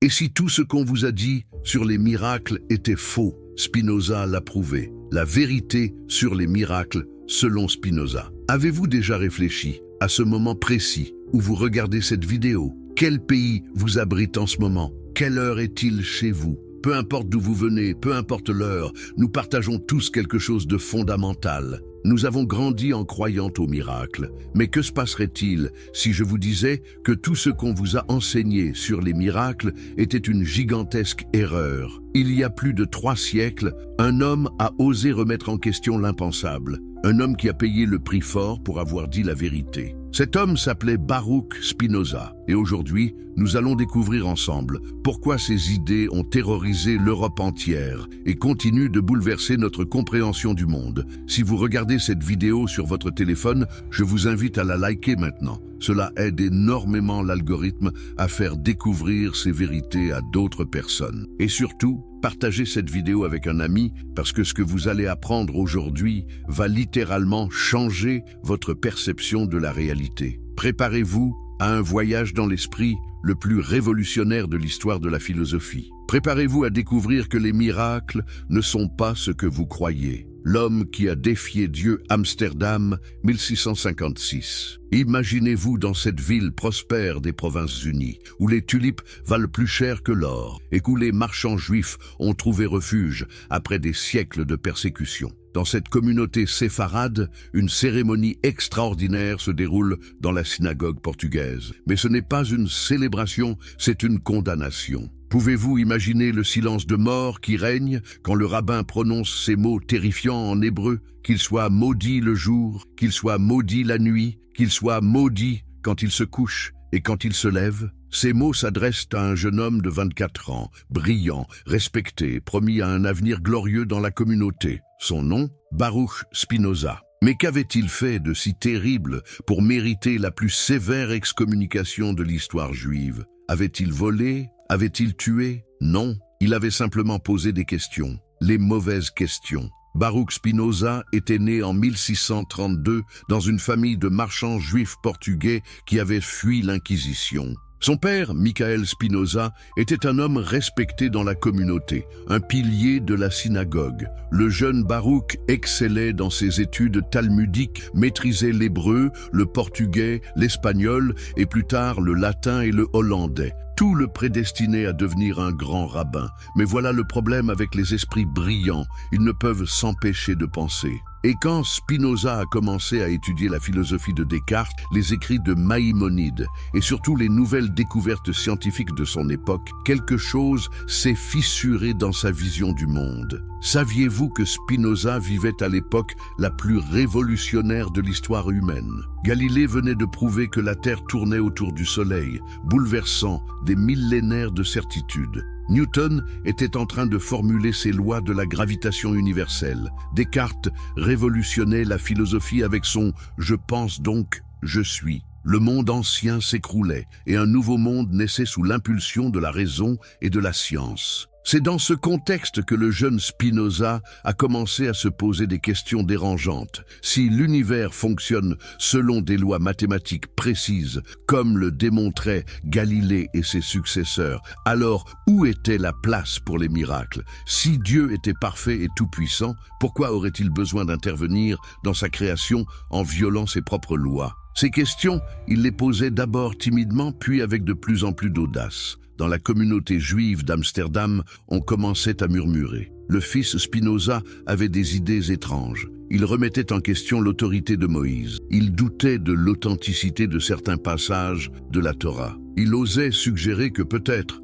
Et si tout ce qu'on vous a dit sur les miracles était faux, Spinoza l'a prouvé. La vérité sur les miracles selon Spinoza. Avez-vous déjà réfléchi à ce moment précis où vous regardez cette vidéo? Quel pays vous abrite en ce moment? Quelle heure est-il chez vous? Peu importe d'où vous venez, peu importe l'heure, nous partageons tous quelque chose de fondamental. Nous avons grandi en croyant aux miracles. Mais que se passerait-il si je vous disais que tout ce qu'on vous a enseigné sur les miracles était une gigantesque erreur? Il y a plus de 3 siècles, un homme a osé remettre en question l'impensable. Un homme qui a payé le prix fort pour avoir dit la vérité. Cet homme s'appelait Baruch Spinoza. Et aujourd'hui, nous allons découvrir ensemble pourquoi ces idées ont terrorisé l'Europe entière et continuent de bouleverser notre compréhension du monde. Si vous regardez cette vidéo sur votre téléphone, je vous invite à la liker maintenant. Cela aide énormément l'algorithme à faire découvrir ces vérités à d'autres personnes. Et surtout, partagez cette vidéo avec un ami parce que ce que vous allez apprendre aujourd'hui va littéralement changer votre perception de la réalité. Préparez-vous à un voyage dans l'esprit le plus révolutionnaire de l'histoire de la philosophie. Préparez-vous à découvrir que les miracles ne sont pas ce que vous croyez. L'homme qui a défié Dieu, Amsterdam, 1656. Imaginez-vous dans cette ville prospère des Provinces-Unies, où les tulipes valent plus cher que l'or, et où les marchands juifs ont trouvé refuge après des siècles de persécution. Dans cette communauté séfarade, une cérémonie extraordinaire se déroule dans la synagogue portugaise. Mais ce n'est pas une célébration, c'est une condamnation. Pouvez-vous imaginer le silence de mort qui règne quand le rabbin prononce ces mots terrifiants en hébreu? Qu'il soit maudit le jour, qu'il soit maudit la nuit, qu'il soit maudit quand il se couche et quand il se lève? Ces mots s'adressent à un jeune homme de 24 ans, brillant, respecté, promis à un avenir glorieux dans la communauté. Son nom, Baruch Spinoza. Mais qu'avait-il fait de si terrible pour mériter la plus sévère excommunication de l'histoire juive? Avait-il volé? Avait-il tué? Non, il avait simplement posé des questions, les mauvaises questions. Baruch Spinoza était né en 1632 dans une famille de marchands juifs portugais qui avaient fui l'Inquisition. Son père, Michael Spinoza, était un homme respecté dans la communauté, un pilier de la synagogue. Le jeune Baruch excellait dans ses études talmudiques, maîtrisait l'hébreu, le portugais, l'espagnol et plus tard le latin et le hollandais. Tout le prédestinait à devenir un grand rabbin. Mais voilà le problème avec les esprits brillants, ils ne peuvent s'empêcher de penser. Et quand Spinoza a commencé à étudier la philosophie de Descartes, les écrits de Maïmonide et surtout les nouvelles découvertes scientifiques de son époque, quelque chose s'est fissuré dans sa vision du monde. Saviez-vous que Spinoza vivait à l'époque la plus révolutionnaire de l'histoire humaine? Galilée venait de prouver que la Terre tournait autour du Soleil, bouleversant des millénaires de certitude. Newton était en train de formuler ses lois de la gravitation universelle. Descartes révolutionnait la philosophie avec son « je pense donc, je suis ». Le monde ancien s'écroulait et un nouveau monde naissait sous l'impulsion de la raison et de la science. C'est dans ce contexte que le jeune Spinoza a commencé à se poser des questions dérangeantes. Si l'univers fonctionne selon des lois mathématiques précises, comme le démontraient Galilée et ses successeurs, alors où était la place pour les miracles? Si Dieu était parfait et tout-puissant, pourquoi aurait-il besoin d'intervenir dans sa création en violant ses propres lois? Ces questions, il les posait d'abord timidement, puis avec de plus en plus d'audace. Dans la communauté juive d'Amsterdam, on commençait à murmurer. Le fils Spinoza avait des idées étranges. Il remettait en question l'autorité de Moïse. Il doutait de l'authenticité de certains passages de la Torah. Il osait suggérer que peut-être,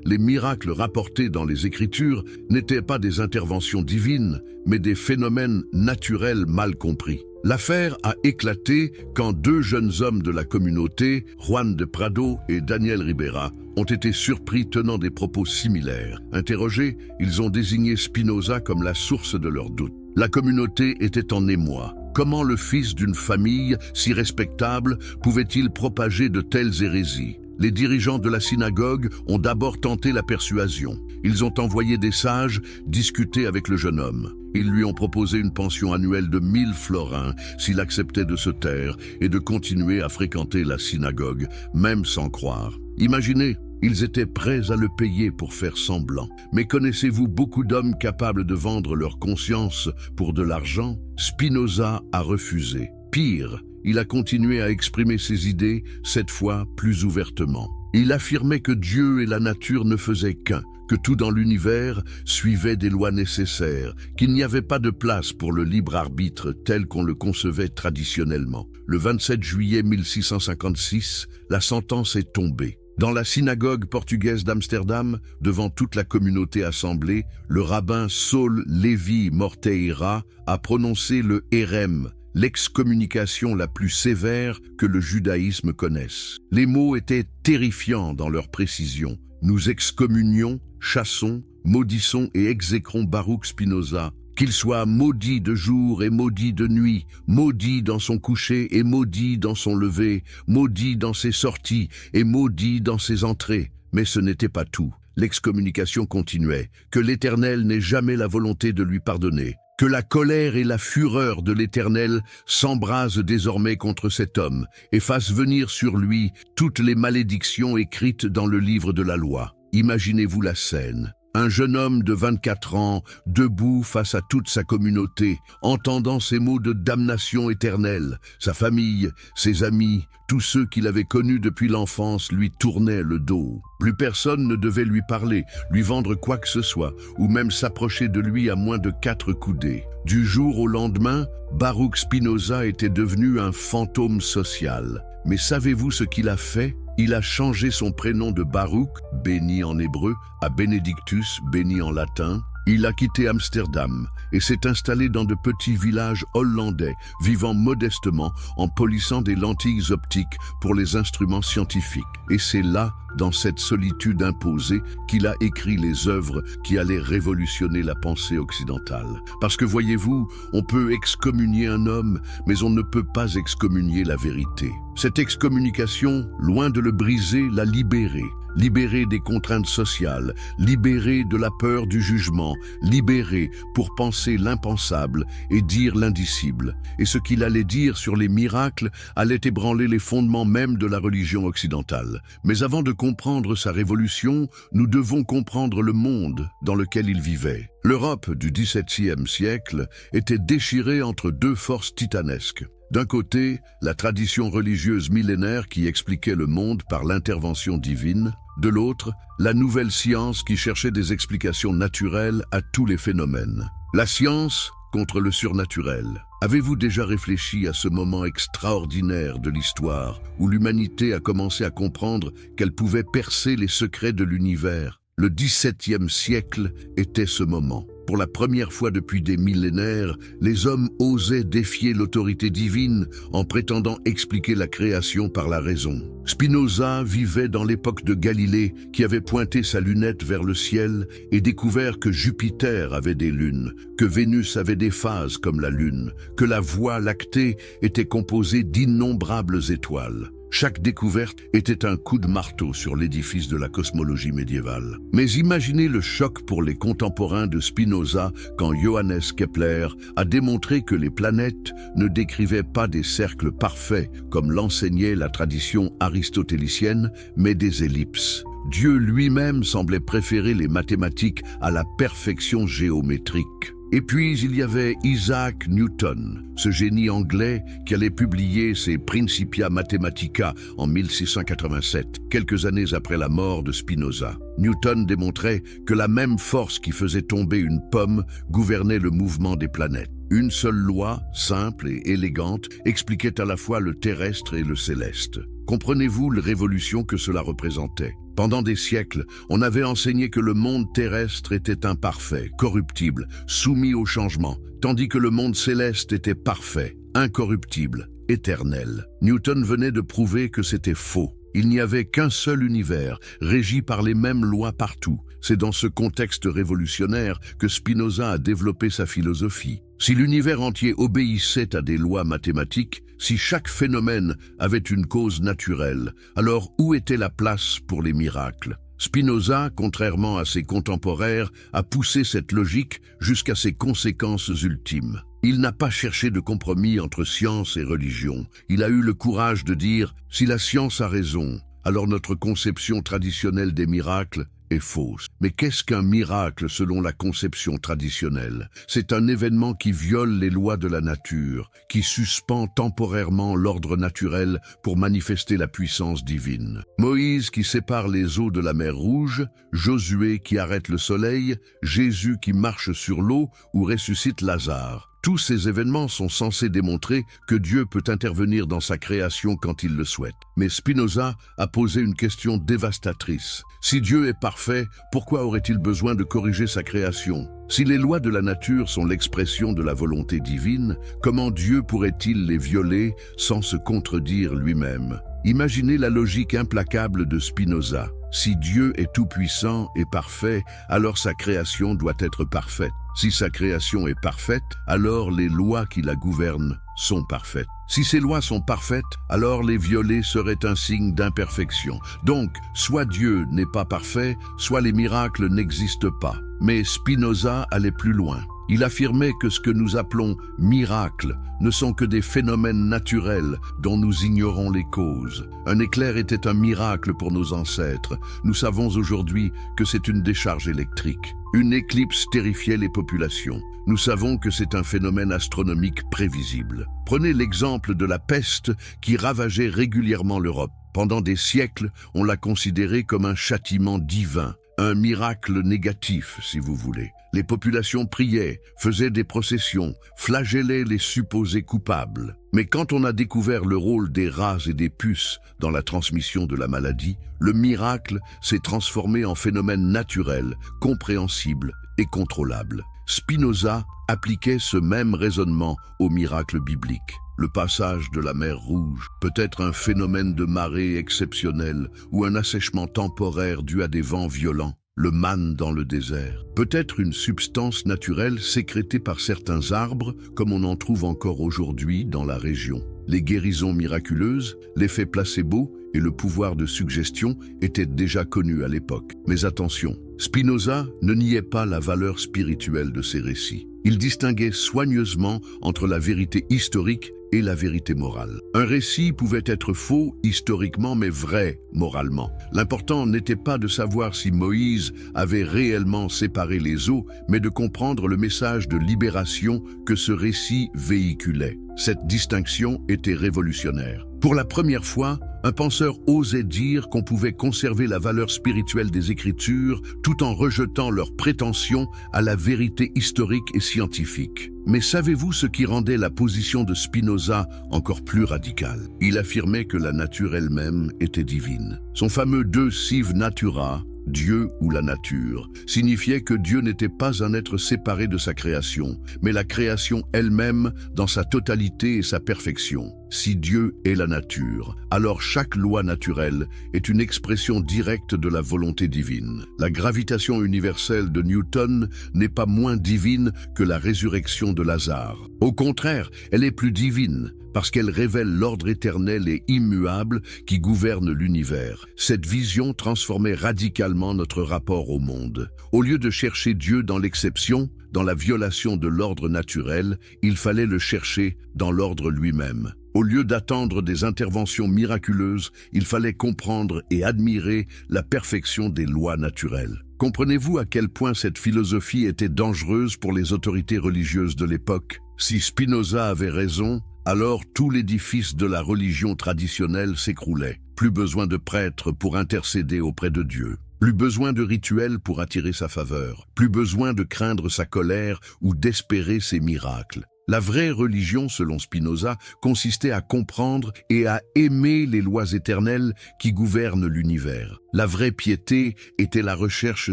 les miracles rapportés dans les Écritures n'étaient pas des interventions divines, mais des phénomènes naturels mal compris. L'affaire a éclaté quand 2 jeunes hommes de la communauté, Juan de Prado et Daniel Ribera, ont été surpris tenant des propos similaires. Interrogés, ils ont désigné Spinoza comme la source de leurs doutes. La communauté était en émoi. Comment le fils d'une famille si respectable pouvait-il propager de telles hérésies? Les dirigeants de la synagogue ont d'abord tenté la persuasion. Ils ont envoyé des sages discuter avec le jeune homme. Ils lui ont proposé une pension annuelle de 1000 florins s'il acceptait de se taire et de continuer à fréquenter la synagogue, même sans croire. Imaginez, Ils étaient prêts à le payer pour faire semblant. Mais connaissez-vous beaucoup d'hommes capables de vendre leur conscience pour de l'argent? Spinoza a refusé. Pire, il a continué à exprimer ses idées, cette fois plus ouvertement. Il affirmait que Dieu et la nature ne faisaient qu'un, que tout dans l'univers suivait des lois nécessaires, qu'il n'y avait pas de place pour le libre arbitre tel qu'on le concevait traditionnellement. Le 27 juillet 1656, la sentence est tombée. Dans la synagogue portugaise d'Amsterdam, devant toute la communauté assemblée, le rabbin Saul Lévi Morteira a prononcé le hérem, l'excommunication la plus sévère que le judaïsme connaisse. Les mots étaient terrifiants dans leur précision. Nous excommunions, chassons, maudissons et exécrons Baruch Spinoza, qu'il soit maudit de jour et maudit de nuit, maudit dans son coucher et maudit dans son lever, maudit dans ses sorties et maudit dans ses entrées. Mais ce n'était pas tout. L'excommunication continuait, que l'Éternel n'ait jamais la volonté de lui pardonner, que la colère et la fureur de l'Éternel s'embrasent désormais contre cet homme et fassent venir sur lui toutes les malédictions écrites dans le livre de la loi. Imaginez-vous la scène. Un jeune homme de 24 ans, debout face à toute sa communauté, entendant ces mots de damnation éternelle. Sa famille, ses amis, tous ceux qu'il avait connus depuis l'enfance lui tournaient le dos. Plus personne ne devait lui parler, lui vendre quoi que ce soit, ou même s'approcher de lui à moins de 4 coudées. Du jour au lendemain, Baruch Spinoza était devenu un fantôme social. Mais savez-vous ce qu'il a fait ? Il a changé son prénom de Baruch, béni en hébreu, à Benedictus, béni en latin. Il a quitté Amsterdam et s'est installé dans de petits villages hollandais, vivant modestement en polissant des lentilles optiques pour les instruments scientifiques. Et c'est là, dans cette solitude imposée, qu'il a écrit les œuvres qui allaient révolutionner la pensée occidentale. Parce que voyez-vous, on peut excommunier un homme, mais on ne peut pas excommunier la vérité. Cette excommunication, loin de le briser, l'a libéré. Libéré des contraintes sociales, libéré de la peur du jugement, libéré pour penser l'impensable et dire l'indicible. Et ce qu'il allait dire sur les miracles allait ébranler les fondements même de la religion occidentale. Mais avant de comprendre sa révolution, nous devons comprendre le monde dans lequel il vivait. L'Europe du XVIIe siècle était déchirée entre deux forces titanesques. D'un côté, la tradition religieuse millénaire qui expliquait le monde par l'intervention divine. De l'autre, la nouvelle science qui cherchait des explications naturelles à tous les phénomènes. La science contre le surnaturel. Avez-vous déjà réfléchi à ce moment extraordinaire de l'histoire où l'humanité a commencé à comprendre qu'elle pouvait percer les secrets de l'univers? Le XVIIe siècle était ce moment. Pour la première fois depuis des millénaires, les hommes osaient défier l'autorité divine en prétendant expliquer la création par la raison. Spinoza vivait dans l'époque de Galilée qui avait pointé sa lunette vers le ciel et découvert que Jupiter avait des lunes, que Vénus avait des phases comme la lune, que la Voie lactée était composée d'innombrables étoiles. Chaque découverte était un coup de marteau sur l'édifice de la cosmologie médiévale. Mais imaginez le choc pour les contemporains de Spinoza quand Johannes Kepler a démontré que les planètes ne décrivaient pas des cercles parfaits comme l'enseignait la tradition aristotélicienne, mais des ellipses. Dieu lui-même semblait préférer les mathématiques à la perfection géométrique. Et puis il y avait Isaac Newton, ce génie anglais qui allait publier ses Principia Mathematica en 1687, quelques années après la mort de Spinoza. Newton démontrait que la même force qui faisait tomber une pomme gouvernait le mouvement des planètes. Une seule loi, simple et élégante, expliquait à la fois le terrestre et le céleste. Comprenez-vous la révolution que cela représentait? Pendant des siècles, on avait enseigné que le monde terrestre était imparfait, corruptible, soumis au changement, tandis que le monde céleste était parfait, incorruptible, éternel. Newton venait de prouver que c'était faux. Il n'y avait qu'un seul univers, régi par les mêmes lois partout. C'est dans ce contexte révolutionnaire que Spinoza a développé sa philosophie. Si l'univers entier obéissait à des lois mathématiques, si chaque phénomène avait une cause naturelle, alors où était la place pour les miracles? Spinoza, contrairement à ses contemporains, a poussé cette logique jusqu'à ses conséquences ultimes. Il n'a pas cherché de compromis entre science et religion. Il a eu le courage de dire « Si la science a raison, alors notre conception traditionnelle des miracles est fausse. Mais qu'est-ce qu'un miracle selon la conception traditionnelle? C'est un événement qui viole les lois de la nature, qui suspend temporairement l'ordre naturel pour manifester la puissance divine. Moïse qui sépare les eaux de la mer Rouge, Josué qui arrête le soleil, Jésus qui marche sur l'eau ou ressuscite Lazare. Tous ces événements sont censés démontrer que Dieu peut intervenir dans sa création quand il le souhaite. Mais Spinoza a posé une question dévastatrice. Si Dieu est parfait, pourquoi aurait-il besoin de corriger sa création? Si les lois de la nature sont l'expression de la volonté divine, comment Dieu pourrait-il les violer sans se contredire lui-même? Imaginez la logique implacable de Spinoza. Si Dieu est tout-puissant et parfait, alors sa création doit être parfaite. Si sa création est parfaite, alors les lois qui la gouvernent sont parfaites. Si ces lois sont parfaites, alors les violer serait un signe d'imperfection. Donc, soit Dieu n'est pas parfait, soit les miracles n'existent pas. Mais Spinoza allait plus loin. Il affirmait que ce que nous appelons miracles ne sont que des phénomènes naturels dont nous ignorons les causes. Un éclair était un miracle pour nos ancêtres. Nous savons aujourd'hui que c'est une décharge électrique. Une éclipse terrifiait les populations. Nous savons que c'est un phénomène astronomique prévisible. Prenez l'exemple de la peste qui ravageait régulièrement l'Europe. Pendant des siècles, on l'a considéré comme un châtiment divin. Un miracle négatif, si vous voulez. Les populations priaient, faisaient des processions, flagellaient les supposés coupables. Mais quand on a découvert le rôle des rats et des puces dans la transmission de la maladie, le miracle s'est transformé en phénomène naturel, compréhensible et contrôlable. Spinoza appliquait ce même raisonnement au miracle biblique. Le passage de la mer Rouge peut être un phénomène de marée exceptionnel ou un assèchement temporaire dû à des vents violents. Le manne dans le désert peut être une substance naturelle sécrétée par certains arbres, comme on en trouve encore aujourd'hui dans la région. Les guérisons miraculeuses, l'effet placebo et le pouvoir de suggestion étaient déjà connus à l'époque. Mais attention, Spinoza ne niait pas la valeur spirituelle de ces récits. Il distinguait soigneusement entre la vérité historique et la vérité morale. Un récit pouvait être faux historiquement mais vrai moralement. L'important n'était pas de savoir si Moïse avait réellement séparé les eaux, mais de comprendre le message de libération que ce récit véhiculait. Cette distinction était révolutionnaire. Pour la première fois, un penseur osait dire qu'on pouvait conserver la valeur spirituelle des Écritures tout en rejetant leurs prétentions à la vérité historique et scientifique. Mais savez-vous ce qui rendait la position de Spinoza encore plus radicale? Il affirmait que la nature elle-même était divine. Son fameux De Sive Natura, Dieu ou la nature, signifiait que Dieu n'était pas un être séparé de sa création, mais la création elle-même dans sa totalité et sa perfection. Si Dieu est la nature, alors chaque loi naturelle est une expression directe de la volonté divine. La gravitation universelle de Newton n'est pas moins divine que la résurrection de Lazare. Au contraire, elle est plus divine, parce qu'elle révèle l'ordre éternel et immuable qui gouverne l'univers. Cette vision transformait radicalement notre rapport au monde. Au lieu de chercher Dieu dans l'exception, dans la violation de l'ordre naturel, il fallait le chercher dans l'ordre lui-même. Au lieu d'attendre des interventions miraculeuses, il fallait comprendre et admirer la perfection des lois naturelles. Comprenez-vous à quel point cette philosophie était dangereuse pour les autorités religieuses de l'époque? Si Spinoza avait raison, alors tout l'édifice de la religion traditionnelle s'écroulait. Plus besoin de prêtres pour intercéder auprès de Dieu. Plus besoin de rituels pour attirer sa faveur. Plus besoin de craindre sa colère ou d'espérer ses miracles. La vraie religion, selon Spinoza, consistait à comprendre et à aimer les lois éternelles qui gouvernent l'univers. La vraie piété était la recherche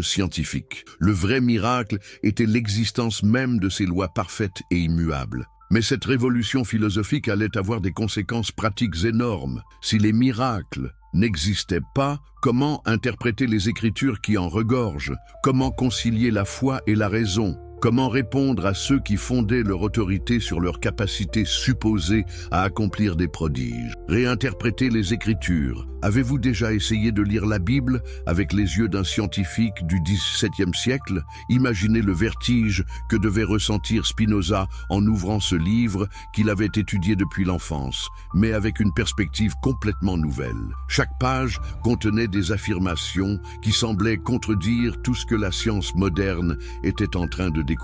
scientifique. Le vrai miracle était l'existence même de ces lois parfaites et immuables. Mais cette révolution philosophique allait avoir des conséquences pratiques énormes. Si les miracles n'existaient pas, comment interpréter les Écritures qui en regorgent? Comment concilier la foi et la raison? Comment répondre à ceux qui fondaient leur autorité sur leur capacité supposée à accomplir des prodiges? Réinterpréter les Écritures. Avez-vous déjà essayé de lire la Bible avec les yeux d'un scientifique du XVIIe siècle? Imaginez le vertige que devait ressentir Spinoza en ouvrant ce livre qu'il avait étudié depuis l'enfance, mais avec une perspective complètement nouvelle. Chaque page contenait des affirmations qui semblaient contredire tout ce que la science moderne était en train de découvrir.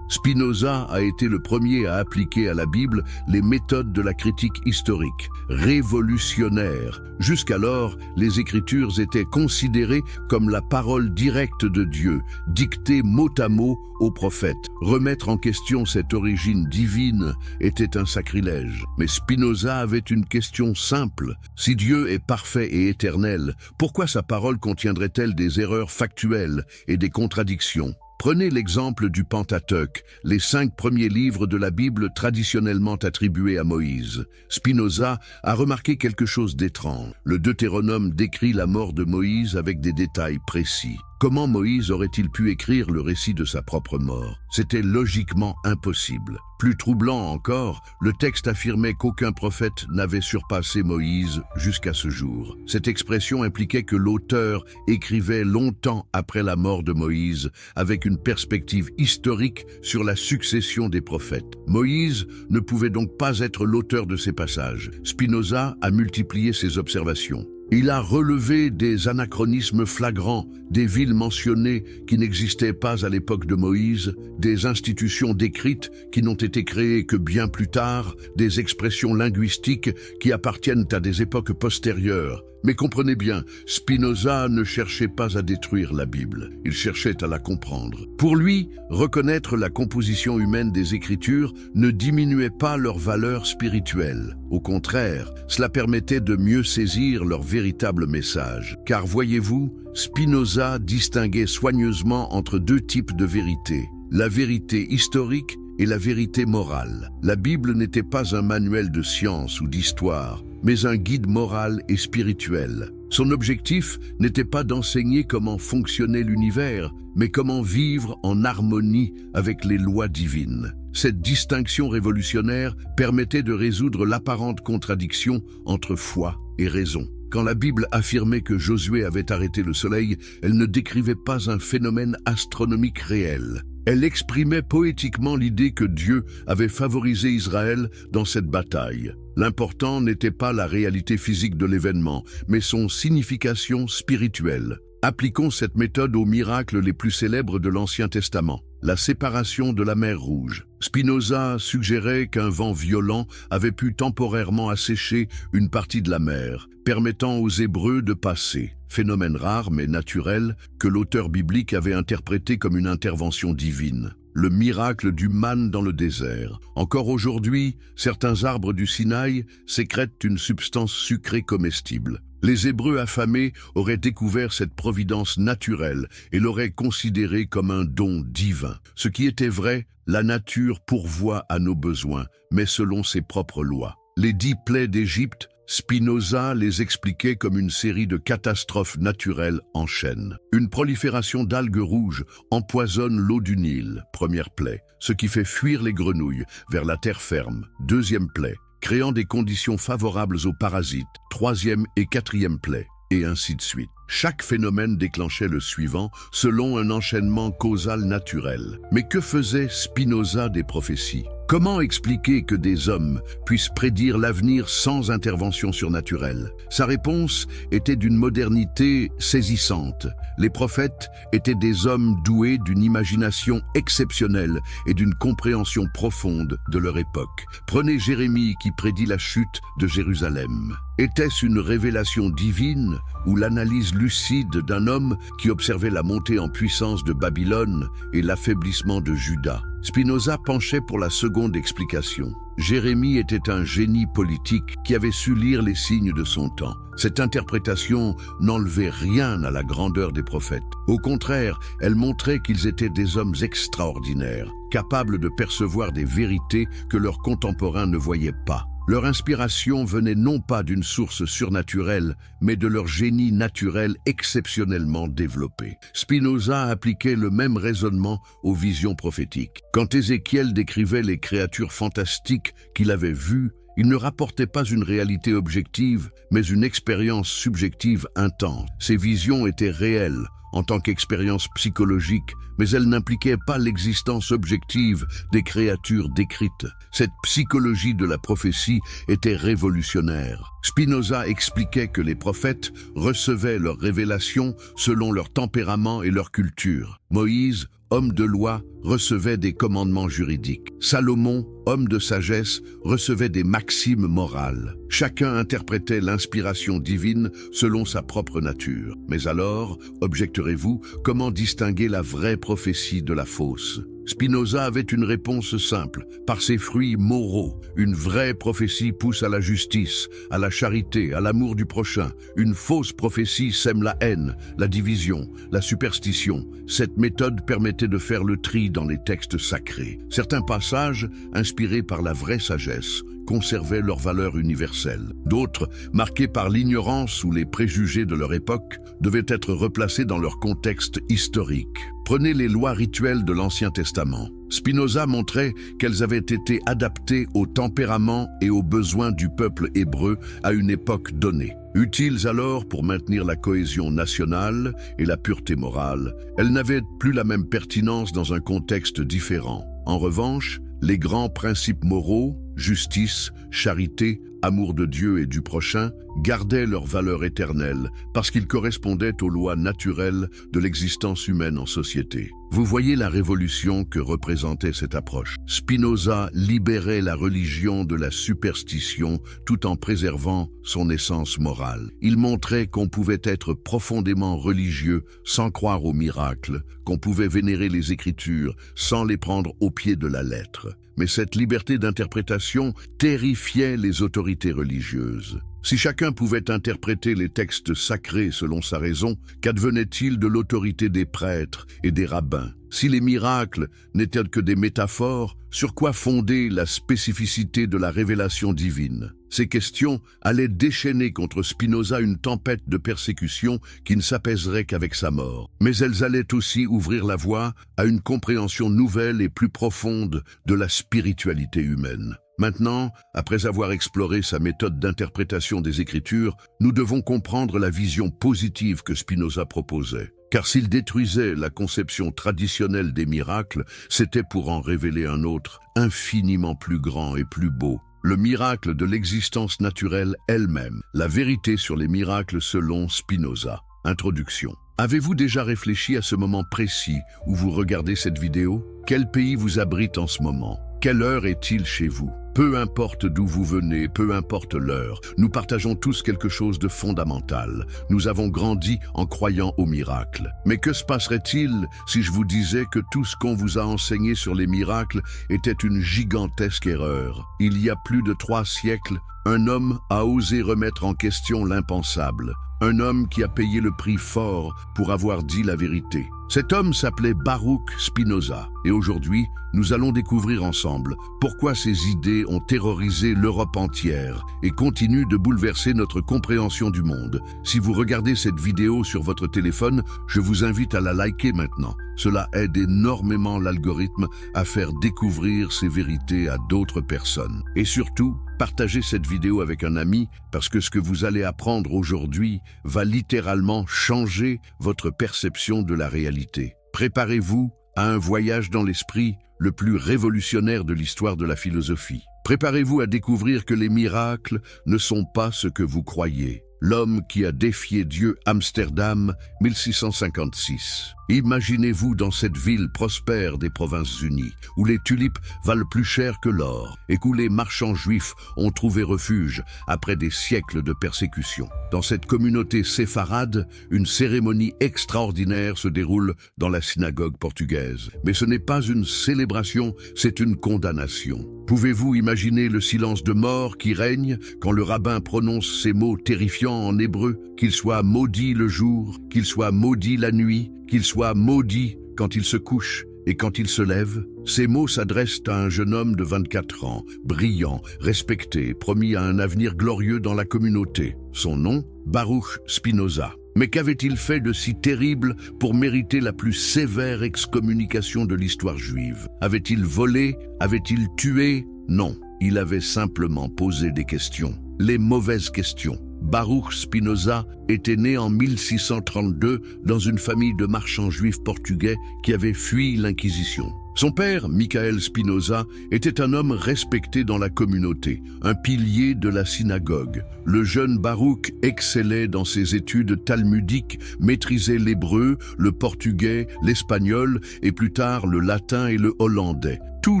Spinoza a été le premier à appliquer à la Bible les méthodes de la critique historique, révolutionnaire. Jusqu'alors, les Écritures étaient considérées comme la parole directe de Dieu, dictée mot à mot aux prophètes. Remettre en question cette origine divine était un sacrilège. Mais Spinoza avait une question simple. Si Dieu est parfait et éternel, pourquoi sa parole contiendrait-elle des erreurs factuelles et des contradictions? Prenez l'exemple du Pentateuque, les 5 premiers livres de la Bible traditionnellement attribués à Moïse. Spinoza a remarqué quelque chose d'étrange. Le Deutéronome décrit la mort de Moïse avec des détails précis. Comment Moïse aurait-il pu écrire le récit de sa propre mort? C'était logiquement impossible. Plus troublant encore, le texte affirmait qu'aucun prophète n'avait surpassé Moïse jusqu'à ce jour. Cette expression impliquait que l'auteur écrivait longtemps après la mort de Moïse, avec une perspective historique sur la succession des prophètes. Moïse ne pouvait donc pas être l'auteur de ces passages. Spinoza a multiplié ses observations. Il a relevé des anachronismes flagrants, des villes mentionnées qui n'existaient pas à l'époque de Moïse, des institutions décrites qui n'ont été créées que bien plus tard, des expressions linguistiques qui appartiennent à des époques postérieures. Mais comprenez bien, Spinoza ne cherchait pas à détruire la Bible, il cherchait à la comprendre. Pour lui, reconnaître la composition humaine des Écritures ne diminuait pas leur valeur spirituelle. Au contraire, cela permettait de mieux saisir leur véritable message. Car voyez-vous, Spinoza distinguait soigneusement entre 2 types de vérité, la vérité historique et la vérité morale. La Bible n'était pas un manuel de science ou d'histoire, mais un guide moral et spirituel. Son objectif n'était pas d'enseigner comment fonctionnait l'univers, mais comment vivre en harmonie avec les lois divines. Cette distinction révolutionnaire permettait de résoudre l'apparente contradiction entre foi et raison. Quand la Bible affirmait que Josué avait arrêté le soleil, elle ne décrivait pas un phénomène astronomique réel. Elle exprimait poétiquement l'idée que Dieu avait favorisé Israël dans cette bataille. L'important n'était pas la réalité physique de l'événement, mais son signification spirituelle. Appliquons cette méthode aux miracles les plus célèbres de l'Ancien Testament. La séparation de la mer Rouge. Spinoza suggérait qu'un vent violent avait pu temporairement assécher une partie de la mer, permettant aux Hébreux de passer. Phénomène rare mais naturel que l'auteur biblique avait interprété comme une intervention divine. Le miracle du manne dans le désert. Encore aujourd'hui, certains arbres du Sinaï sécrètent une substance sucrée comestible. Les Hébreux affamés auraient découvert cette providence naturelle et l'auraient considérée comme un don divin. Ce qui était vrai, la nature pourvoit à nos besoins, mais selon ses propres lois. Les 10 plaies d'Égypte, Spinoza les expliquait comme une série de catastrophes naturelles en chaîne. Une prolifération d'algues rouges empoisonne l'eau du Nil, première plaie, ce qui fait fuir les grenouilles vers la terre ferme, deuxième plaie, créant des conditions favorables aux parasites, troisième et quatrième plaie, et ainsi de suite. Chaque phénomène déclenchait le suivant selon un enchaînement causal naturel. Mais que faisait Spinoza des prophéties? Comment expliquer que des hommes puissent prédire l'avenir sans intervention surnaturelle? Sa réponse était d'une modernité saisissante. Les prophètes étaient des hommes doués d'une imagination exceptionnelle et d'une compréhension profonde de leur époque. Prenez Jérémie qui prédit la chute de Jérusalem. Était-ce une révélation divine ou l'analyse lucide d'un homme qui observait la montée en puissance de Babylone et l'affaiblissement de Juda? Spinoza penchait pour la seconde explication. Jérémie était un génie politique qui avait su lire les signes de son temps. Cette interprétation n'enlevait rien à la grandeur des prophètes. Au contraire, elle montrait qu'ils étaient des hommes extraordinaires, capables de percevoir des vérités que leurs contemporains ne voyaient pas. Leur inspiration venait non pas d'une source surnaturelle, mais de leur génie naturel exceptionnellement développé. Spinoza appliquait le même raisonnement aux visions prophétiques. Quand Ézéchiel décrivait les créatures fantastiques qu'il avait vues, il ne rapportait pas une réalité objective, mais une expérience subjective intense. Ces visions étaient réelles, en tant qu'expérience psychologique, mais elles n'impliquaient pas l'existence objective des créatures décrites. Cette psychologie de la prophétie était révolutionnaire. Spinoza expliquait que les prophètes recevaient leurs révélations selon leur tempérament et leur culture. Moïse, homme de loi, recevait des commandements juridiques. Salomon, homme de sagesse, recevait des maximes morales. Chacun interprétait l'inspiration divine selon sa propre nature. Mais alors, objecterez-vous, comment distinguer la vraie prophétie de la fausse? Spinoza avait une réponse simple. Par ses fruits moraux, une vraie prophétie pousse à la justice, à la charité, à l'amour du prochain. Une fausse prophétie sème la haine, la division, la superstition. Cette méthode permettait de faire le tri dans les textes sacrés. Certains passages, inspirés par la vraie sagesse, conservaient leur valeur universelle. D'autres, marqués par l'ignorance ou les préjugés de leur époque, devaient être replacés dans leur contexte historique. Prenez les lois rituelles de l'Ancien Testament. Spinoza montrait qu'elles avaient été adaptées au tempérament et aux besoins du peuple hébreu à une époque donnée. Utiles alors pour maintenir la cohésion nationale et la pureté morale, elles n'avaient plus la même pertinence dans un contexte différent. En revanche, les grands principes moraux, justice, charité, amour de Dieu et du prochain, gardaient leur valeur éternelle parce qu'ils correspondaient aux lois naturelles de l'existence humaine en société. Vous voyez la révolution que représentait cette approche. Spinoza libérait la religion de la superstition tout en préservant son essence morale. Il montrait qu'on pouvait être profondément religieux sans croire aux miracles, qu'on pouvait vénérer les Écritures sans les prendre au pied de la lettre. Mais cette liberté d'interprétation terrifiait les autorités religieuses. Si chacun pouvait interpréter les textes sacrés selon sa raison, qu'advenait-il de l'autorité des prêtres et des rabbins? Si les miracles n'étaient que des métaphores, sur quoi fonder la spécificité de la révélation divine? Ces questions allaient déchaîner contre Spinoza une tempête de persécution qui ne s'apaiserait qu'avec sa mort. Mais elles allaient aussi ouvrir la voie à une compréhension nouvelle et plus profonde de la spiritualité humaine. Maintenant, après avoir exploré sa méthode d'interprétation des Écritures, nous devons comprendre la vision positive que Spinoza proposait. Car s'il détruisait la conception traditionnelle des miracles, c'était pour en révéler un autre, infiniment plus grand et plus beau. Le miracle de l'existence naturelle elle-même, la vérité sur les miracles selon Spinoza. Introduction. Avez-vous déjà réfléchi à ce moment précis où vous regardez cette vidéo? Quel pays vous abrite en ce moment? Quelle heure est-il chez vous? Peu importe d'où vous venez, peu importe l'heure, nous partageons tous quelque chose de fondamental. Nous avons grandi en croyant aux miracles. Mais que se passerait-il si je vous disais que tout ce qu'on vous a enseigné sur les miracles était une gigantesque erreur? Il y a plus de 3 siècles, un homme a osé remettre en question l'impensable. Un homme qui a payé le prix fort pour avoir dit la vérité. Cet homme s'appelait Baruch Spinoza. Et aujourd'hui, nous allons découvrir ensemble pourquoi ces idées ont terrorisé l'Europe entière et continuent de bouleverser notre compréhension du monde. Si vous regardez cette vidéo sur votre téléphone, je vous invite à la liker maintenant. Cela aide énormément l'algorithme à faire découvrir ces vérités à d'autres personnes. Et surtout, partagez cette vidéo avec un ami parce que ce que vous allez apprendre aujourd'hui va littéralement changer votre perception de la réalité. Préparez-vous à un voyage dans l'esprit le plus révolutionnaire de l'histoire de la philosophie. Préparez-vous à découvrir que les miracles ne sont pas ce que vous croyez. L'homme qui a défié Dieu, Amsterdam, 1656. Imaginez-vous dans cette ville prospère des Provinces-Unies, où les tulipes valent plus cher que l'or, et où les marchands juifs ont trouvé refuge après des siècles de persécution. Dans cette communauté séfarade, une cérémonie extraordinaire se déroule dans la synagogue portugaise. Mais ce n'est pas une célébration, c'est une condamnation. Pouvez-vous imaginer le silence de mort qui règne quand le rabbin prononce ces mots terrifiants en hébreu, qu'il soit maudit le jour, qu'il soit maudit la nuit, qu'il soit maudit quand il se couche Et quand il se lève, ces mots s'adressent à un jeune homme de 24 ans, brillant, respecté, promis à un avenir glorieux dans la communauté. Son nom, Baruch Spinoza. Mais qu'avait-il fait de si terrible pour mériter la plus sévère excommunication de l'histoire juive? Avait-il volé? Avait-il tué? Non, il avait simplement posé des questions. Les mauvaises questions. Baruch Spinoza était né en 1632 dans une famille de marchands juifs portugais qui avaient fui l'Inquisition. Son père, Michael Spinoza, était un homme respecté dans la communauté, un pilier de la synagogue. Le jeune Baruch excellait dans ses études talmudiques, maîtrisait l'hébreu, le portugais, l'espagnol et plus tard le latin et le hollandais. Tout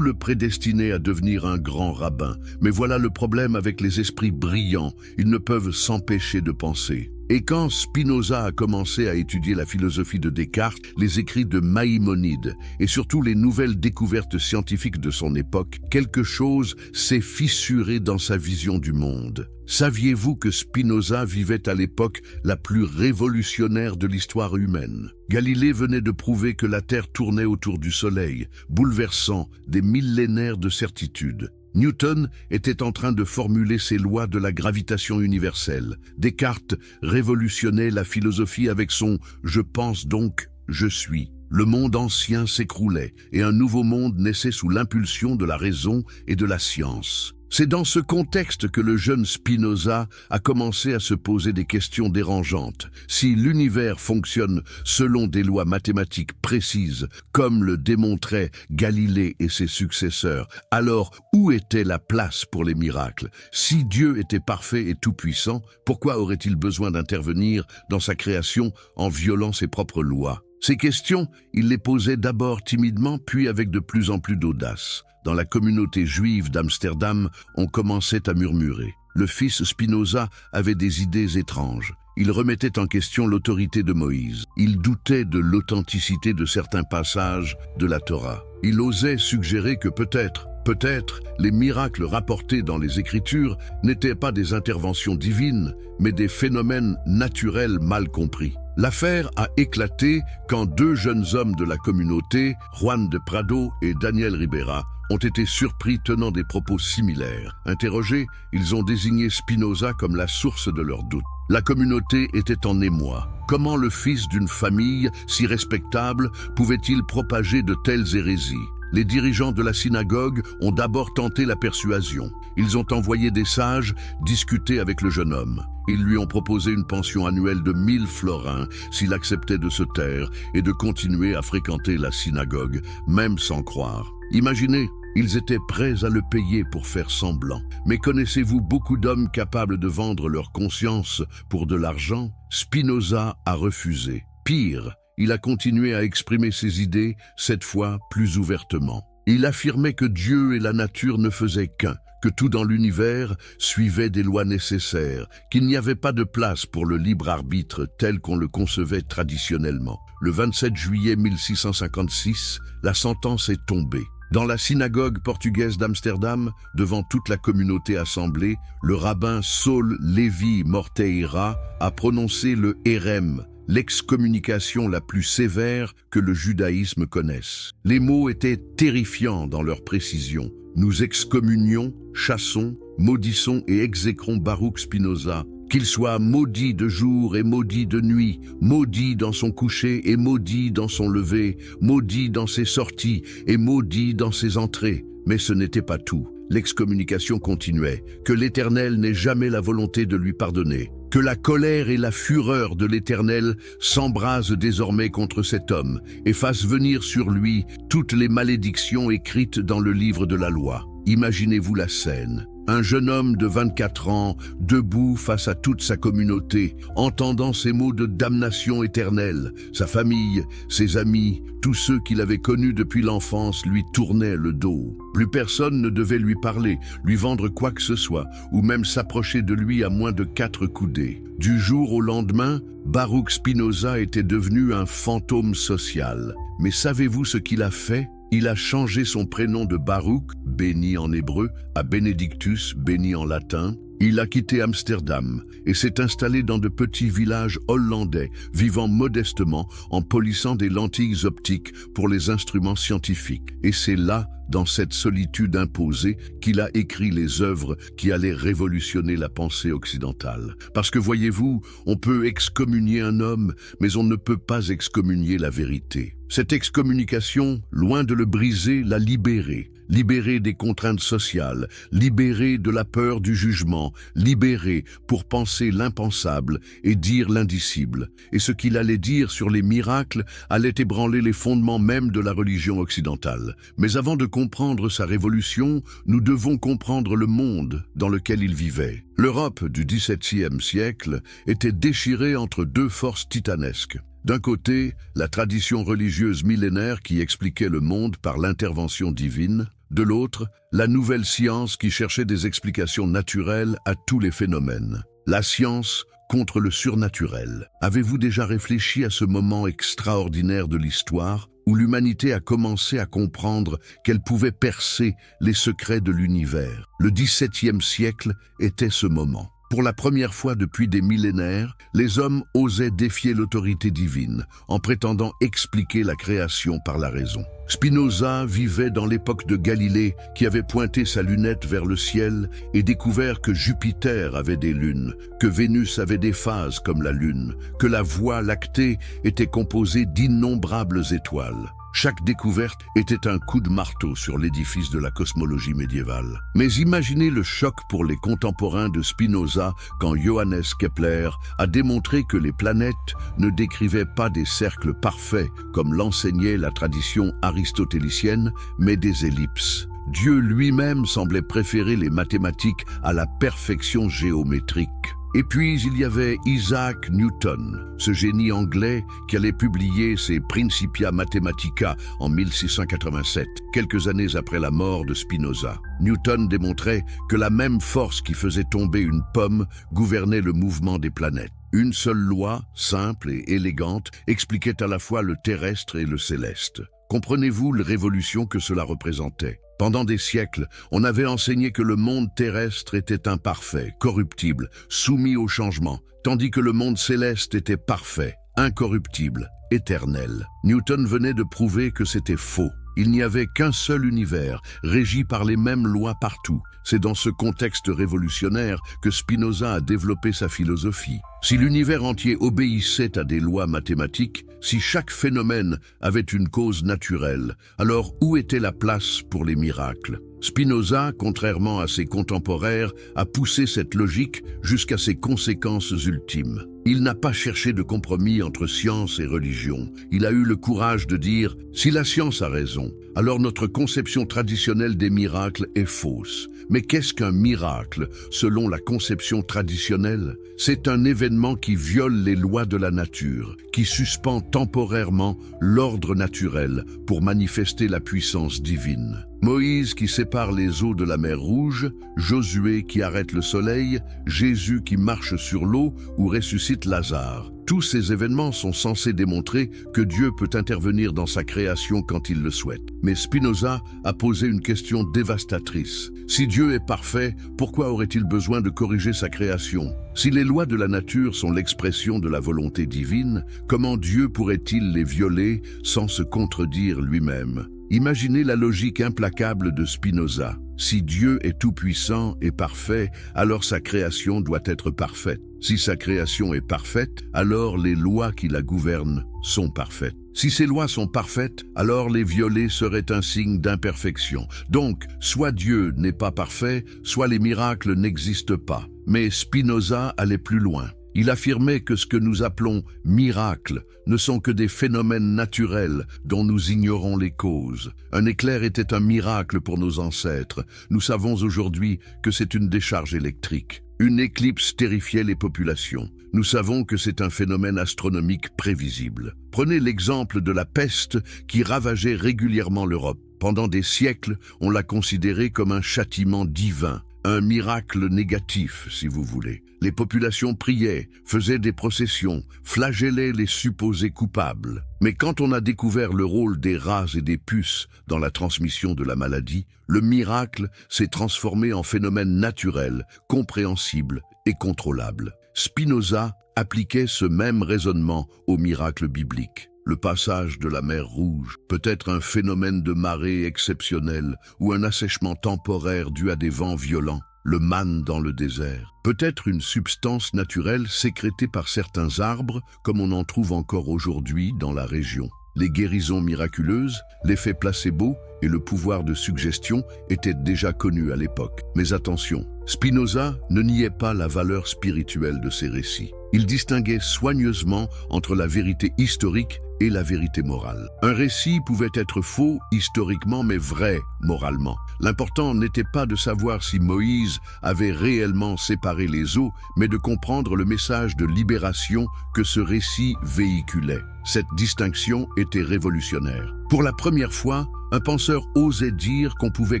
le prédestinait à devenir un grand rabbin. Mais voilà le problème avec les esprits brillants, ils ne peuvent s'empêcher de penser. Et quand Spinoza a commencé à étudier la philosophie de Descartes, les écrits de Maïmonide et surtout les nouvelles découvertes scientifiques de son époque, quelque chose s'est fissuré dans sa vision du monde. Saviez-vous que Spinoza vivait à l'époque la plus révolutionnaire de l'histoire humaine? Galilée venait de prouver que la Terre tournait autour du Soleil, bouleversant des millénaires de certitude. Newton était en train de formuler ses lois de la gravitation universelle. Descartes révolutionnait la philosophie avec son « je pense donc, je suis ». Le monde ancien s'écroulait et un nouveau monde naissait sous l'impulsion de la raison et de la science. C'est dans ce contexte que le jeune Spinoza a commencé à se poser des questions dérangeantes. Si l'univers fonctionne selon des lois mathématiques précises, comme le démontraient Galilée et ses successeurs, alors où était la place pour les miracles? Si Dieu était parfait et tout-puissant, pourquoi aurait-il besoin d'intervenir dans sa création en violant ses propres lois? Ces questions, il les posait d'abord timidement, puis avec de plus en plus d'audace. Dans la communauté juive d'Amsterdam, on commençait à murmurer. Le fils Spinoza avait des idées étranges. Il remettait en question l'autorité de Moïse. Il doutait de l'authenticité de certains passages de la Torah. Il osait suggérer que peut-être, les miracles rapportés dans les Écritures n'étaient pas des interventions divines, mais des phénomènes naturels mal compris. L'affaire a éclaté quand deux jeunes hommes de la communauté, Juan de Prado et Daniel Ribera, ont été surpris tenant des propos similaires. Interrogés, ils ont désigné Spinoza comme la source de leurs doutes. La communauté était en émoi. Comment le fils d'une famille si respectable pouvait-il propager de telles hérésies? Les dirigeants de la synagogue ont d'abord tenté la persuasion. Ils ont envoyé des sages discuter avec le jeune homme. Ils lui ont proposé une pension annuelle de 1000 florins s'il acceptait de se taire et de continuer à fréquenter la synagogue, même sans croire. Imaginez, ils étaient prêts à le payer pour faire semblant. Mais connaissez-vous beaucoup d'hommes capables de vendre leur conscience pour de l'argent? Spinoza a refusé. Pire, il a continué à exprimer ses idées, cette fois plus ouvertement. Il affirmait que Dieu et la nature ne faisaient qu'un, que tout dans l'univers suivait des lois nécessaires, qu'il n'y avait pas de place pour le libre arbitre tel qu'on le concevait traditionnellement. Le 27 juillet 1656, la sentence est tombée. Dans la synagogue portugaise d'Amsterdam, devant toute la communauté assemblée, le rabbin Saul Lévi Morteira a prononcé le hérem, l'excommunication la plus sévère que le judaïsme connaisse. Les mots étaient terrifiants dans leur précision. Nous excommunions, chassons, maudissons et exécrons Baruch Spinoza, qu'il soit maudit de jour et maudit de nuit, maudit dans son coucher et maudit dans son lever, maudit dans ses sorties et maudit dans ses entrées. Mais ce n'était pas tout. L'excommunication continuait. Que l'Éternel n'ait jamais la volonté de lui pardonner. Que la colère et la fureur de l'Éternel s'embrasent désormais contre cet homme et fassent venir sur lui toutes les malédictions écrites dans le livre de la loi. Imaginez-vous la scène. Un jeune homme de 24 ans, debout face à toute sa communauté, entendant ces mots de damnation éternelle. Sa famille, ses amis, tous ceux qu'il avait connus depuis l'enfance lui tournaient le dos. Plus personne ne devait lui parler, lui vendre quoi que ce soit, ou même s'approcher de lui à moins de 4 coudées. Du jour au lendemain, Baruch Spinoza était devenu un fantôme social. Mais savez-vous ce qu'il a fait ? Il a changé son prénom de Baruch, béni en hébreu, à Benedictus, béni en latin. Il a quitté Amsterdam et s'est installé dans de petits villages hollandais, vivant modestement en polissant des lentilles optiques pour les instruments scientifiques. Et c'est là, dans cette solitude imposée, qu'il a écrit les œuvres qui allaient révolutionner la pensée occidentale. Parce que voyez-vous, on peut excommunier un homme, mais on ne peut pas excommunier la vérité. Cette excommunication, loin de le briser, l'a libéré. Libéré des contraintes sociales, libéré de la peur du jugement, libéré pour penser l'impensable et dire l'indicible. Et ce qu'il allait dire sur les miracles allait ébranler les fondements même de la religion occidentale. Mais avant de comprendre sa révolution, nous devons comprendre le monde dans lequel il vivait. L'Europe du XVIIe siècle était déchirée entre deux forces titanesques. D'un côté, la tradition religieuse millénaire qui expliquait le monde par l'intervention divine. De l'autre, la nouvelle science qui cherchait des explications naturelles à tous les phénomènes. La science contre le surnaturel. Avez-vous déjà réfléchi à ce moment extraordinaire de l'histoire où l'humanité a commencé à comprendre qu'elle pouvait percer les secrets de l'univers? Le XVIIe siècle était ce moment. Pour la première fois depuis des millénaires, les hommes osaient défier l'autorité divine en prétendant expliquer la création par la raison. Spinoza vivait dans l'époque de Galilée qui avait pointé sa lunette vers le ciel et découvert que Jupiter avait des lunes, que Vénus avait des phases comme la lune, que la Voie lactée était composée d'innombrables étoiles. Chaque découverte était un coup de marteau sur l'édifice de la cosmologie médiévale. Mais imaginez le choc pour les contemporains de Spinoza quand Johannes Kepler a démontré que les planètes ne décrivaient pas des cercles parfaits comme l'enseignait la tradition aristotélicienne, mais des ellipses. Dieu lui-même semblait préférer les mathématiques à la perfection géométrique. Et puis il y avait Isaac Newton, ce génie anglais qui allait publier ses Principia Mathematica en 1687, quelques années après la mort de Spinoza. Newton démontrait que la même force qui faisait tomber une pomme gouvernait le mouvement des planètes. Une seule loi, simple et élégante, expliquait à la fois le terrestre et le céleste. Comprenez-vous la révolution que cela représentait? Pendant des siècles, on avait enseigné que le monde terrestre était imparfait, corruptible, soumis au changement, tandis que le monde céleste était parfait, incorruptible, éternel. Newton venait de prouver que c'était faux. Il n'y avait qu'un seul univers, régi par les mêmes lois partout. C'est dans ce contexte révolutionnaire que Spinoza a développé sa philosophie. Si l'univers entier obéissait à des lois mathématiques, si chaque phénomène avait une cause naturelle, alors où était la place pour les miracles? Spinoza, contrairement à ses contemporains, a poussé cette logique jusqu'à ses conséquences ultimes. Il n'a pas cherché de compromis entre science et religion. Il a eu le courage de dire « Si la science a raison, alors notre conception traditionnelle des miracles est fausse. Mais qu'est-ce qu'un miracle selon la conception traditionnelle? C'est un événement qui viole les lois de la nature, qui suspend temporairement l'ordre naturel pour manifester la puissance divine. Moïse qui sépare les eaux de la mer Rouge, Josué qui arrête le soleil, Jésus qui marche sur l'eau ou ressuscite Lazare. Tous ces événements sont censés démontrer que Dieu peut intervenir dans sa création quand il le souhaite. Mais Spinoza a posé une question dévastatrice. Si Dieu est parfait, pourquoi aurait-il besoin de corriger sa création? Si les lois de la nature sont l'expression de la volonté divine, comment Dieu pourrait-il les violer sans se contredire lui-même? Imaginez la logique implacable de Spinoza. Si Dieu est tout-puissant et parfait, alors sa création doit être parfaite. Si sa création est parfaite, alors les lois qui la gouvernent sont parfaites. Si ces lois sont parfaites, alors les violer serait un signe d'imperfection. Donc, soit Dieu n'est pas parfait, soit les miracles n'existent pas. Mais Spinoza allait plus loin. Il affirmait que ce que nous appelons miracles ne sont que des phénomènes naturels dont nous ignorons les causes. Un éclair était un miracle pour nos ancêtres. Nous savons aujourd'hui que c'est une décharge électrique. Une éclipse terrifiait les populations. Nous savons que c'est un phénomène astronomique prévisible. Prenez l'exemple de la peste qui ravageait régulièrement l'Europe. Pendant des siècles, on l'a considérée comme un châtiment divin. un miracle négatif, si vous voulez. Les populations priaient, faisaient des processions, flagellaient les supposés coupables. Mais quand on a découvert le rôle des rats et des puces dans la transmission de la maladie, le miracle s'est transformé en phénomène naturel, compréhensible et contrôlable. Spinoza appliquait ce même raisonnement au miracle biblique. Le passage de la mer Rouge peut être un phénomène de marée exceptionnel ou un assèchement temporaire dû à des vents violents. Le manne dans le désert peut être une substance naturelle sécrétée par certains arbres, comme on en trouve encore aujourd'hui dans la région. Les guérisons miraculeuses, l'effet placebo et le pouvoir de suggestion étaient déjà connus à l'époque. Mais attention, Spinoza ne niait pas la valeur spirituelle de ces récits. Il distinguait soigneusement entre la vérité historique et la vérité morale. Un récit pouvait être faux historiquement mais vrai moralement. L'important n'était pas de savoir si Moïse avait réellement séparé les eaux, mais de comprendre le message de libération que ce récit véhiculait. Cette distinction était révolutionnaire. Pour la première fois, un penseur osait dire qu'on pouvait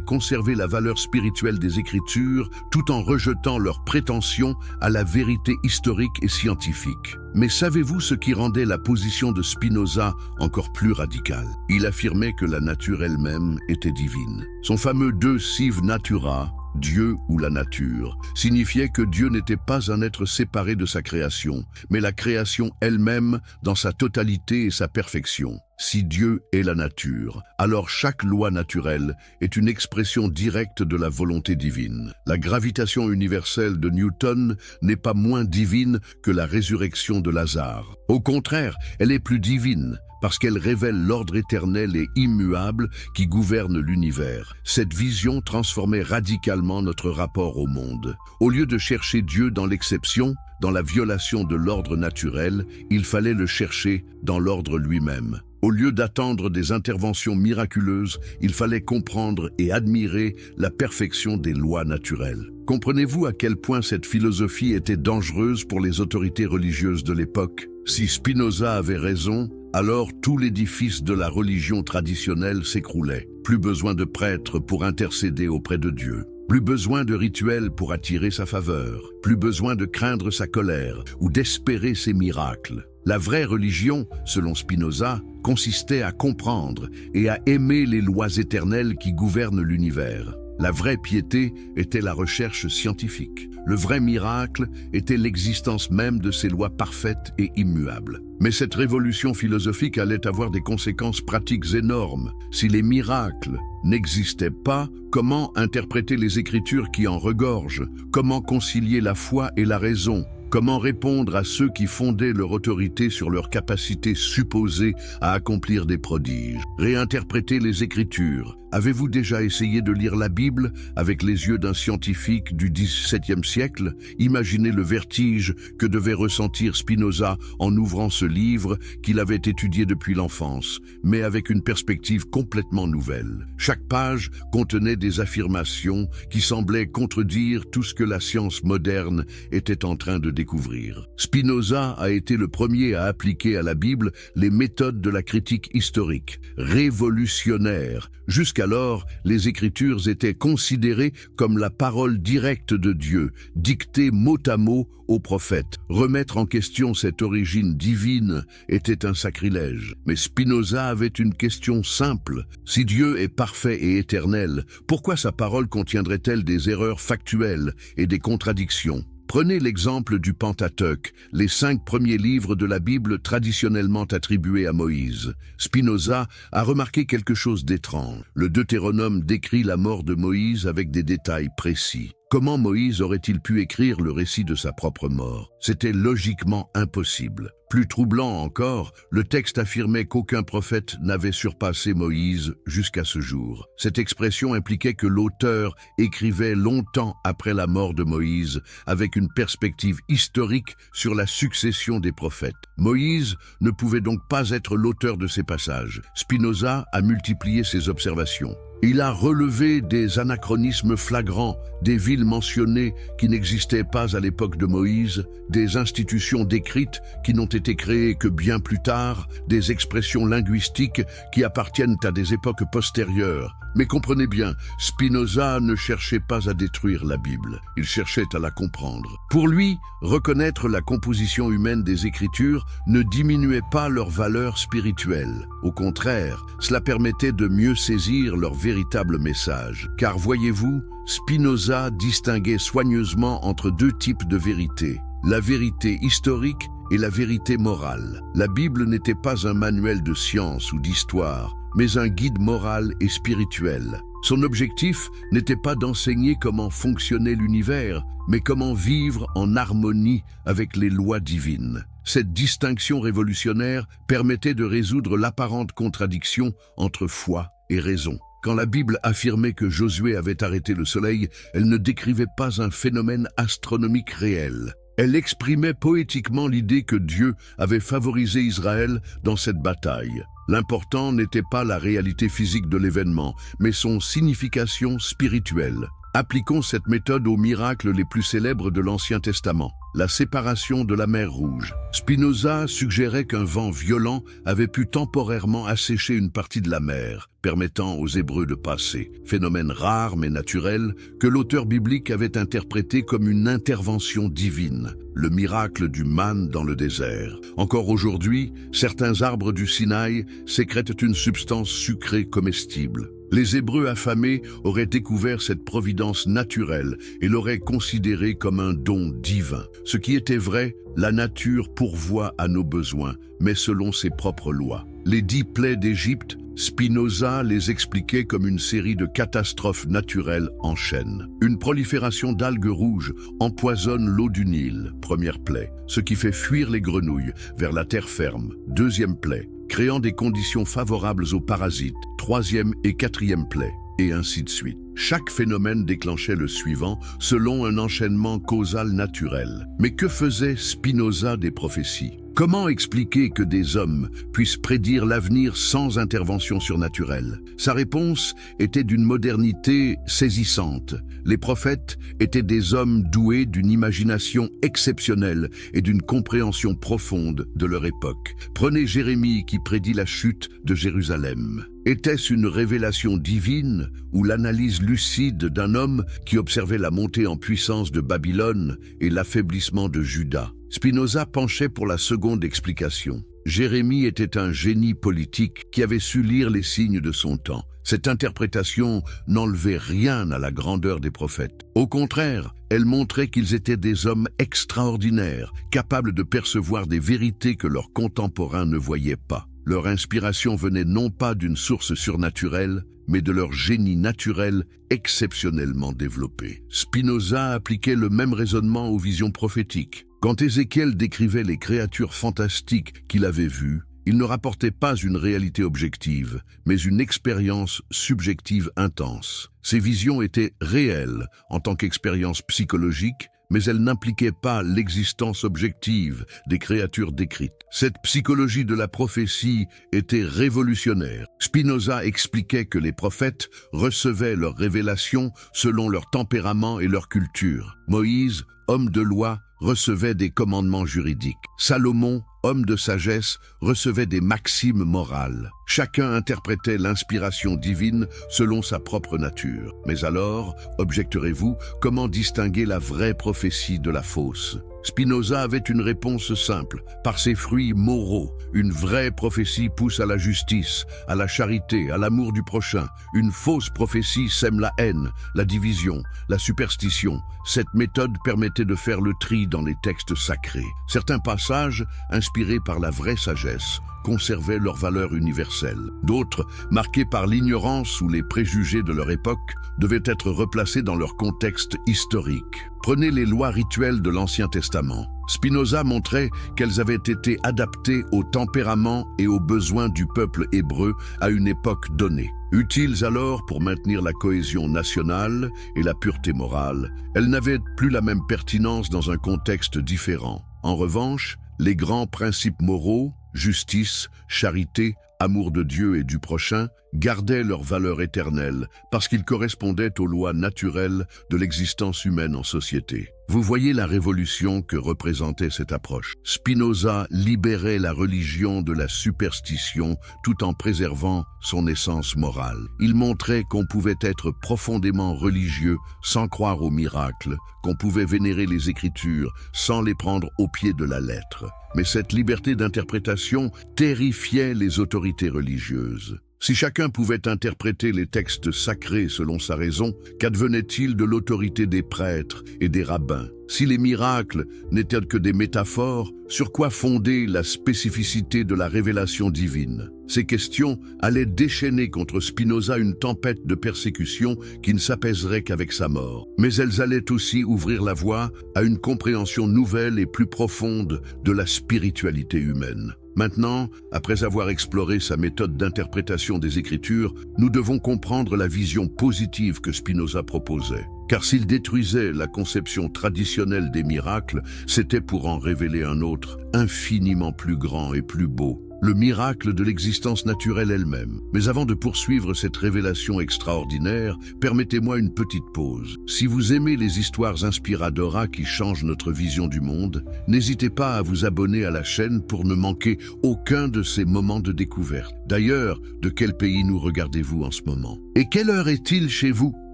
conserver la valeur spirituelle des Écritures tout en rejetant leurs prétentions à la vérité historique et scientifique. Mais savez-vous ce qui rendait la position de Spinoza encore plus radicale? Il affirmait que la nature elle-même était divine. Son fameux De Sive Natura, Dieu ou la nature, signifiait que Dieu n'était pas un être séparé de sa création, mais la création elle-même dans sa totalité et sa perfection. Si Dieu est la nature, alors chaque loi naturelle est une expression directe de la volonté divine. La gravitation universelle de Newton n'est pas moins divine que la résurrection de Lazare. Au contraire, elle est plus divine, parce qu'elle révèle l'ordre éternel et immuable qui gouverne l'univers. Cette vision transformait radicalement notre rapport au monde. Au lieu de chercher Dieu dans l'exception, dans la violation de l'ordre naturel, il fallait le chercher dans l'ordre lui-même. Au lieu d'attendre des interventions miraculeuses, il fallait comprendre et admirer la perfection des lois naturelles. Comprenez-vous à quel point cette philosophie était dangereuse pour les autorités religieuses de l'époque? Si Spinoza avait raison, alors tout l'édifice de la religion traditionnelle s'écroulait. Plus besoin de prêtres pour intercéder auprès de Dieu. Plus besoin de rituels pour attirer sa faveur. Plus besoin de craindre sa colère ou d'espérer ses miracles. La vraie religion, selon Spinoza, consistait à comprendre et à aimer les lois éternelles qui gouvernent l'univers. La vraie piété était la recherche scientifique. Le vrai miracle était l'existence même de ces lois parfaites et immuables. Mais cette révolution philosophique allait avoir des conséquences pratiques énormes. Si les miracles n'existaient pas, comment interpréter les Écritures qui en regorgent? Comment concilier la foi et la raison? Comment répondre à ceux qui fondaient leur autorité sur leur capacité supposée à accomplir des prodiges? Réinterpréter les Écritures. Avez-vous déjà essayé de lire la Bible avec les yeux d'un scientifique du XVIIe siècle? Imaginez le vertige que devait ressentir Spinoza en ouvrant ce livre qu'il avait étudié depuis l'enfance, mais avec une perspective complètement nouvelle. Chaque page contenait des affirmations qui semblaient contredire tout ce que la science moderne était en train de découvrir. Spinoza a été le premier à appliquer à la Bible les méthodes de la critique historique, révolutionnaire. Jusqu'alors, les Écritures étaient considérées comme la parole directe de Dieu, dictée mot à mot aux prophètes. Remettre en question cette origine divine était un sacrilège. Mais Spinoza avait une question simple. Si Dieu est parfait et éternel, pourquoi sa parole contiendrait-elle des erreurs factuelles et des contradictions? Prenez l'exemple du Pentateuque, les 5 premiers livres de la Bible traditionnellement attribués à Moïse. Spinoza a remarqué quelque chose d'étrange. Le Deutéronome décrit la mort de Moïse avec des détails précis. Comment Moïse aurait-il pu écrire le récit de sa propre mort? C'était logiquement impossible. Plus troublant encore, le texte affirmait qu'aucun prophète n'avait surpassé Moïse jusqu'à ce jour. Cette expression impliquait que l'auteur écrivait longtemps après la mort de Moïse, avec une perspective historique sur la succession des prophètes. Moïse ne pouvait donc pas être l'auteur de ces passages. Spinoza a multiplié ses observations. Il a relevé des anachronismes flagrants, des villes mentionnées qui n'existaient pas à l'époque de Moïse, des institutions décrites qui n'ont été créées que bien plus tard, des expressions linguistiques qui appartiennent à des époques postérieures. Mais comprenez bien, Spinoza ne cherchait pas à détruire la Bible, il cherchait à la comprendre. Pour lui, reconnaître la composition humaine des Écritures ne diminuait pas leur valeur spirituelle. Au contraire, cela permettait de mieux saisir leur véritable message. Car voyez-vous, Spinoza distinguait soigneusement entre deux types de vérité, la vérité historique et la vérité morale. La Bible n'était pas un manuel de science ou d'histoire, mais un guide moral et spirituel. Son objectif n'était pas d'enseigner comment fonctionnait l'univers, mais comment vivre en harmonie avec les lois divines. Cette distinction révolutionnaire permettait de résoudre l'apparente contradiction entre foi et raison. Quand la Bible affirmait que Josué avait arrêté le soleil, elle ne décrivait pas un phénomène astronomique réel. Elle exprimait poétiquement l'idée que Dieu avait favorisé Israël dans cette bataille. L'important n'était pas la réalité physique de l'événement, mais son signification spirituelle. Appliquons cette méthode aux miracles les plus célèbres de l'Ancien Testament. La séparation de la mer Rouge. Spinoza suggérait qu'un vent violent avait pu temporairement assécher une partie de la mer, permettant aux Hébreux de passer. Phénomène rare mais naturel que l'auteur biblique avait interprété comme une intervention divine, le miracle du manne dans le désert. Encore aujourd'hui, certains arbres du Sinaï sécrètent une substance sucrée comestible. Les Hébreux affamés auraient découvert cette providence naturelle et l'auraient considérée comme un don divin. Ce qui était vrai, la nature pourvoit à nos besoins, mais selon ses propres lois. Les 10 plaies d'Égypte, Spinoza les expliquait comme une série de catastrophes naturelles en chaîne. Une prolifération d'algues rouges empoisonne l'eau du Nil, première plaie, ce qui fait fuir les grenouilles vers la terre ferme, deuxième plaie, créant des conditions favorables aux parasites, troisième et quatrième plaie, et ainsi de suite. Chaque phénomène déclenchait le suivant selon un enchaînement causal naturel. Mais que faisait Spinoza des prophéties ? Comment expliquer que des hommes puissent prédire l'avenir sans intervention surnaturelle? Sa réponse était d'une modernité saisissante. Les prophètes étaient des hommes doués d'une imagination exceptionnelle et d'une compréhension profonde de leur époque. Prenez Jérémie qui prédit la chute de Jérusalem. Était-ce une révélation divine ou l'analyse lucide d'un homme qui observait la montée en puissance de Babylone et l'affaiblissement de Juda? Spinoza penchait pour la seconde explication. Jérémie était un génie politique qui avait su lire les signes de son temps. Cette interprétation n'enlevait rien à la grandeur des prophètes. Au contraire, elle montrait qu'ils étaient des hommes extraordinaires, capables de percevoir des vérités que leurs contemporains ne voyaient pas. Leur inspiration venait non pas d'une source surnaturelle, mais de leur génie naturel exceptionnellement développé. Spinoza appliquait le même raisonnement aux visions prophétiques. Quand Ézéchiel décrivait les créatures fantastiques qu'il avait vues, il ne rapportait pas une réalité objective, mais une expérience subjective intense. Ces visions étaient réelles en tant qu'expérience psychologique, mais elles n'impliquaient pas l'existence objective des créatures décrites. Cette psychologie de la prophétie était révolutionnaire. Spinoza expliquait que les prophètes recevaient leurs révélations selon leur tempérament et leur culture. Moïse, homme de loi, recevait des commandements juridiques. Salomon, homme de sagesse, recevait des maximes morales. Chacun interprétait l'inspiration divine selon sa propre nature. Mais alors, objecterez-vous, comment distinguer la vraie prophétie de la fausse ? Spinoza avait une réponse simple. Par ses fruits moraux, une vraie prophétie pousse à la justice, à la charité, à l'amour du prochain. Une fausse prophétie sème la haine, la division, la superstition. Cette méthode permettait de faire le tri dans les textes sacrés. Certains passages, inspirés par la vraie sagesse, conservaient leur valeur universelle. D'autres, marqués par l'ignorance ou les préjugés de leur époque, devaient être replacés dans leur contexte historique. Prenez les lois rituelles de l'Ancien Testament. Spinoza montrait qu'elles avaient été adaptées au tempérament et aux besoins du peuple hébreu à une époque donnée. Utiles alors pour maintenir la cohésion nationale et la pureté morale, elles n'avaient plus la même pertinence dans un contexte différent. En revanche, les grands principes moraux, justice, charité, amour de Dieu et du prochain, gardaient leur valeur éternelle parce qu'ils correspondaient aux lois naturelles de l'existence humaine en société. Vous voyez la révolution que représentait cette approche. Spinoza libérait la religion de la superstition tout en préservant son essence morale. Il montrait qu'on pouvait être profondément religieux sans croire aux miracles, qu'on pouvait vénérer les Écritures sans les prendre au pied de la lettre. Mais cette liberté d'interprétation terrifiait les autorités religieuses. Si chacun pouvait interpréter les textes sacrés selon sa raison, qu'advenait-il de l'autorité des prêtres et des rabbins? Si les miracles n'étaient que des métaphores, sur quoi fonder la spécificité de la révélation divine? Ces questions allaient déchaîner contre Spinoza une tempête de persécution qui ne s'apaiserait qu'avec sa mort. Mais elles allaient aussi ouvrir la voie à une compréhension nouvelle et plus profonde de la spiritualité humaine. Maintenant, après avoir exploré sa méthode d'interprétation des Écritures, nous devons comprendre la vision positive que Spinoza proposait. Car s'il détruisait la conception traditionnelle des miracles, c'était pour en révéler un autre, infiniment plus grand et plus beau, le miracle de l'existence naturelle elle-même. Mais avant de poursuivre cette révélation extraordinaire, permettez-moi une petite pause. Si vous aimez les histoires inspiradoras qui changent notre vision du monde, n'hésitez pas à vous abonner à la chaîne pour ne manquer aucun de ces moments de découverte. D'ailleurs, de quel pays nous regardez-vous en ce moment? Et quelle heure est-il chez vous?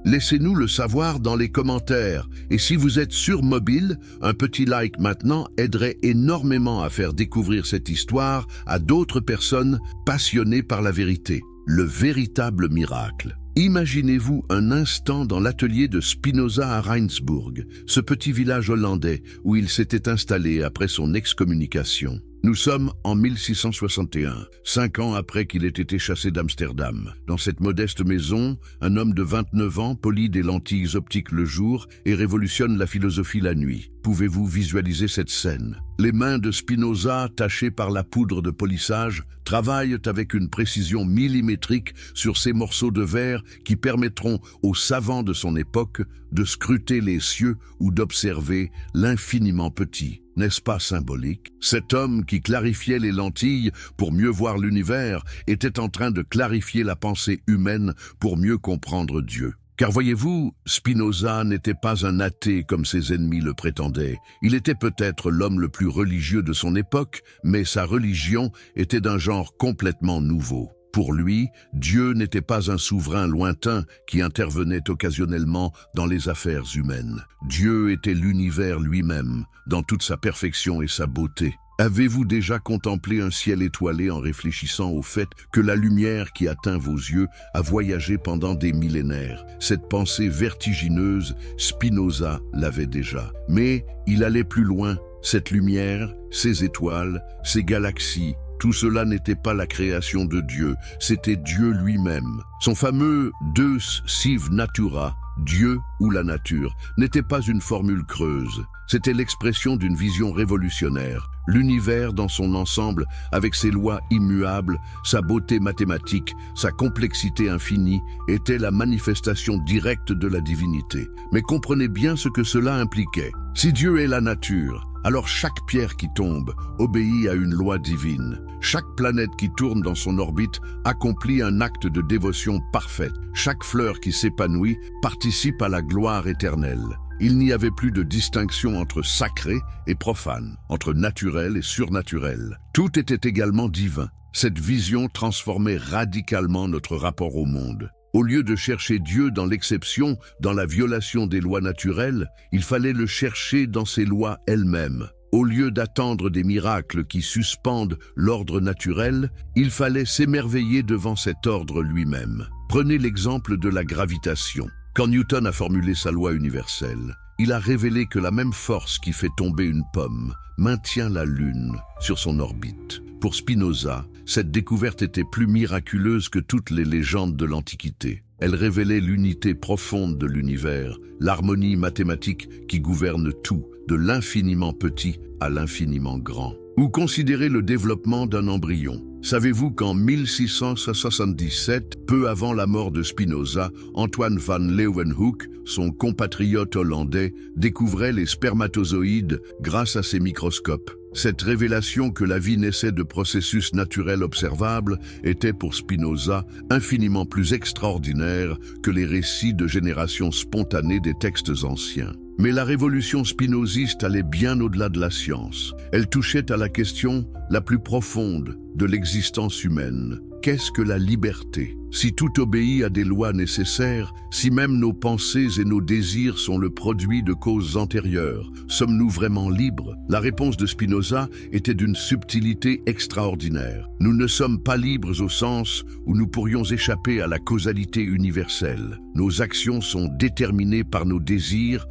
Laissez-nous le savoir dans les commentaires. Et si vous êtes sur mobile, un petit like maintenant aiderait énormément à faire découvrir cette histoire à d'autres personnes passionnées par la vérité. Le véritable miracle. Imaginez-vous un instant dans l'atelier de Spinoza à Rijnsburg, ce petit village hollandais où il s'était installé après son excommunication. Nous sommes en 1661, 5 ans après qu'il ait été chassé d'Amsterdam. Dans cette modeste maison, un homme de 29 ans polit des lentilles optiques le jour et révolutionne la philosophie la nuit. Pouvez-vous visualiser cette scène? Les mains de Spinoza, tachées par la poudre de polissage, travaillent avec une précision millimétrique sur ces morceaux de verre qui permettront aux savants de son époque de scruter les cieux ou d'observer l'infiniment petit. N'est-ce pas symbolique? Cet homme qui clarifiait les lentilles pour mieux voir l'univers était en train de clarifier la pensée humaine pour mieux comprendre Dieu. Car voyez-vous, Spinoza n'était pas un athée comme ses ennemis le prétendaient. Il était peut-être l'homme le plus religieux de son époque, mais sa religion était d'un genre complètement nouveau. Pour lui, Dieu n'était pas un souverain lointain qui intervenait occasionnellement dans les affaires humaines. Dieu était l'univers lui-même, dans toute sa perfection et sa beauté. Avez-vous déjà contemplé un ciel étoilé en réfléchissant au fait que la lumière qui atteint vos yeux a voyagé pendant des millénaires? Cette pensée vertigineuse, Spinoza l'avait déjà. Mais il allait plus loin. Cette lumière, ces étoiles, ces galaxies, tout cela n'était pas la création de Dieu, c'était Dieu lui-même. Son fameux Deus sive natura, Dieu ou la nature, n'était pas une formule creuse. C'était l'expression d'une vision révolutionnaire. L'univers dans son ensemble, avec ses lois immuables, sa beauté mathématique, sa complexité infinie, était la manifestation directe de la divinité. Mais comprenez bien ce que cela impliquait. Si Dieu est la nature, alors chaque pierre qui tombe obéit à une loi divine. Chaque planète qui tourne dans son orbite accomplit un acte de dévotion parfaite. Chaque fleur qui s'épanouit participe à la gloire éternelle. Il n'y avait plus de distinction entre sacré et profane, entre naturel et surnaturel. Tout était également divin. Cette vision transformait radicalement notre rapport au monde. Au lieu de chercher Dieu dans l'exception, dans la violation des lois naturelles, il fallait le chercher dans ses lois elles-mêmes. Au lieu d'attendre des miracles qui suspendent l'ordre naturel, il fallait s'émerveiller devant cet ordre lui-même. Prenez l'exemple de la gravitation. Quand Newton a formulé sa loi universelle, il a révélé que la même force qui fait tomber une pomme maintient la Lune sur son orbite. Pour Spinoza, cette découverte était plus miraculeuse que toutes les légendes de l'Antiquité. Elle révélait l'unité profonde de l'univers, l'harmonie mathématique qui gouverne tout, de l'infiniment petit à l'infiniment grand. Ou considérez le développement d'un embryon. Savez-vous qu'en 1677, peu avant la mort de Spinoza, Antoine van Leeuwenhoek, son compatriote hollandais, découvrait les spermatozoïdes grâce à ses microscopes. Cette révélation que la vie naissait de processus naturels observables était pour Spinoza infiniment plus extraordinaire que les récits de génération spontanée des textes anciens. Mais la révolution spinoziste allait bien au-delà de la science. Elle touchait à la question la plus profonde de l'existence humaine. Qu'est-ce que la liberté? Si tout obéit à des lois nécessaires, si même nos pensées et nos désirs sont le produit de causes antérieures, sommes-nous vraiment libres? La réponse de Spinoza était d'une subtilité extraordinaire. Nous ne sommes pas libres au sens où nous pourrions échapper à la causalité universelle. Nos actions sont déterminées par nos désirs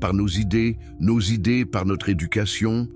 par nos idées par notre éducation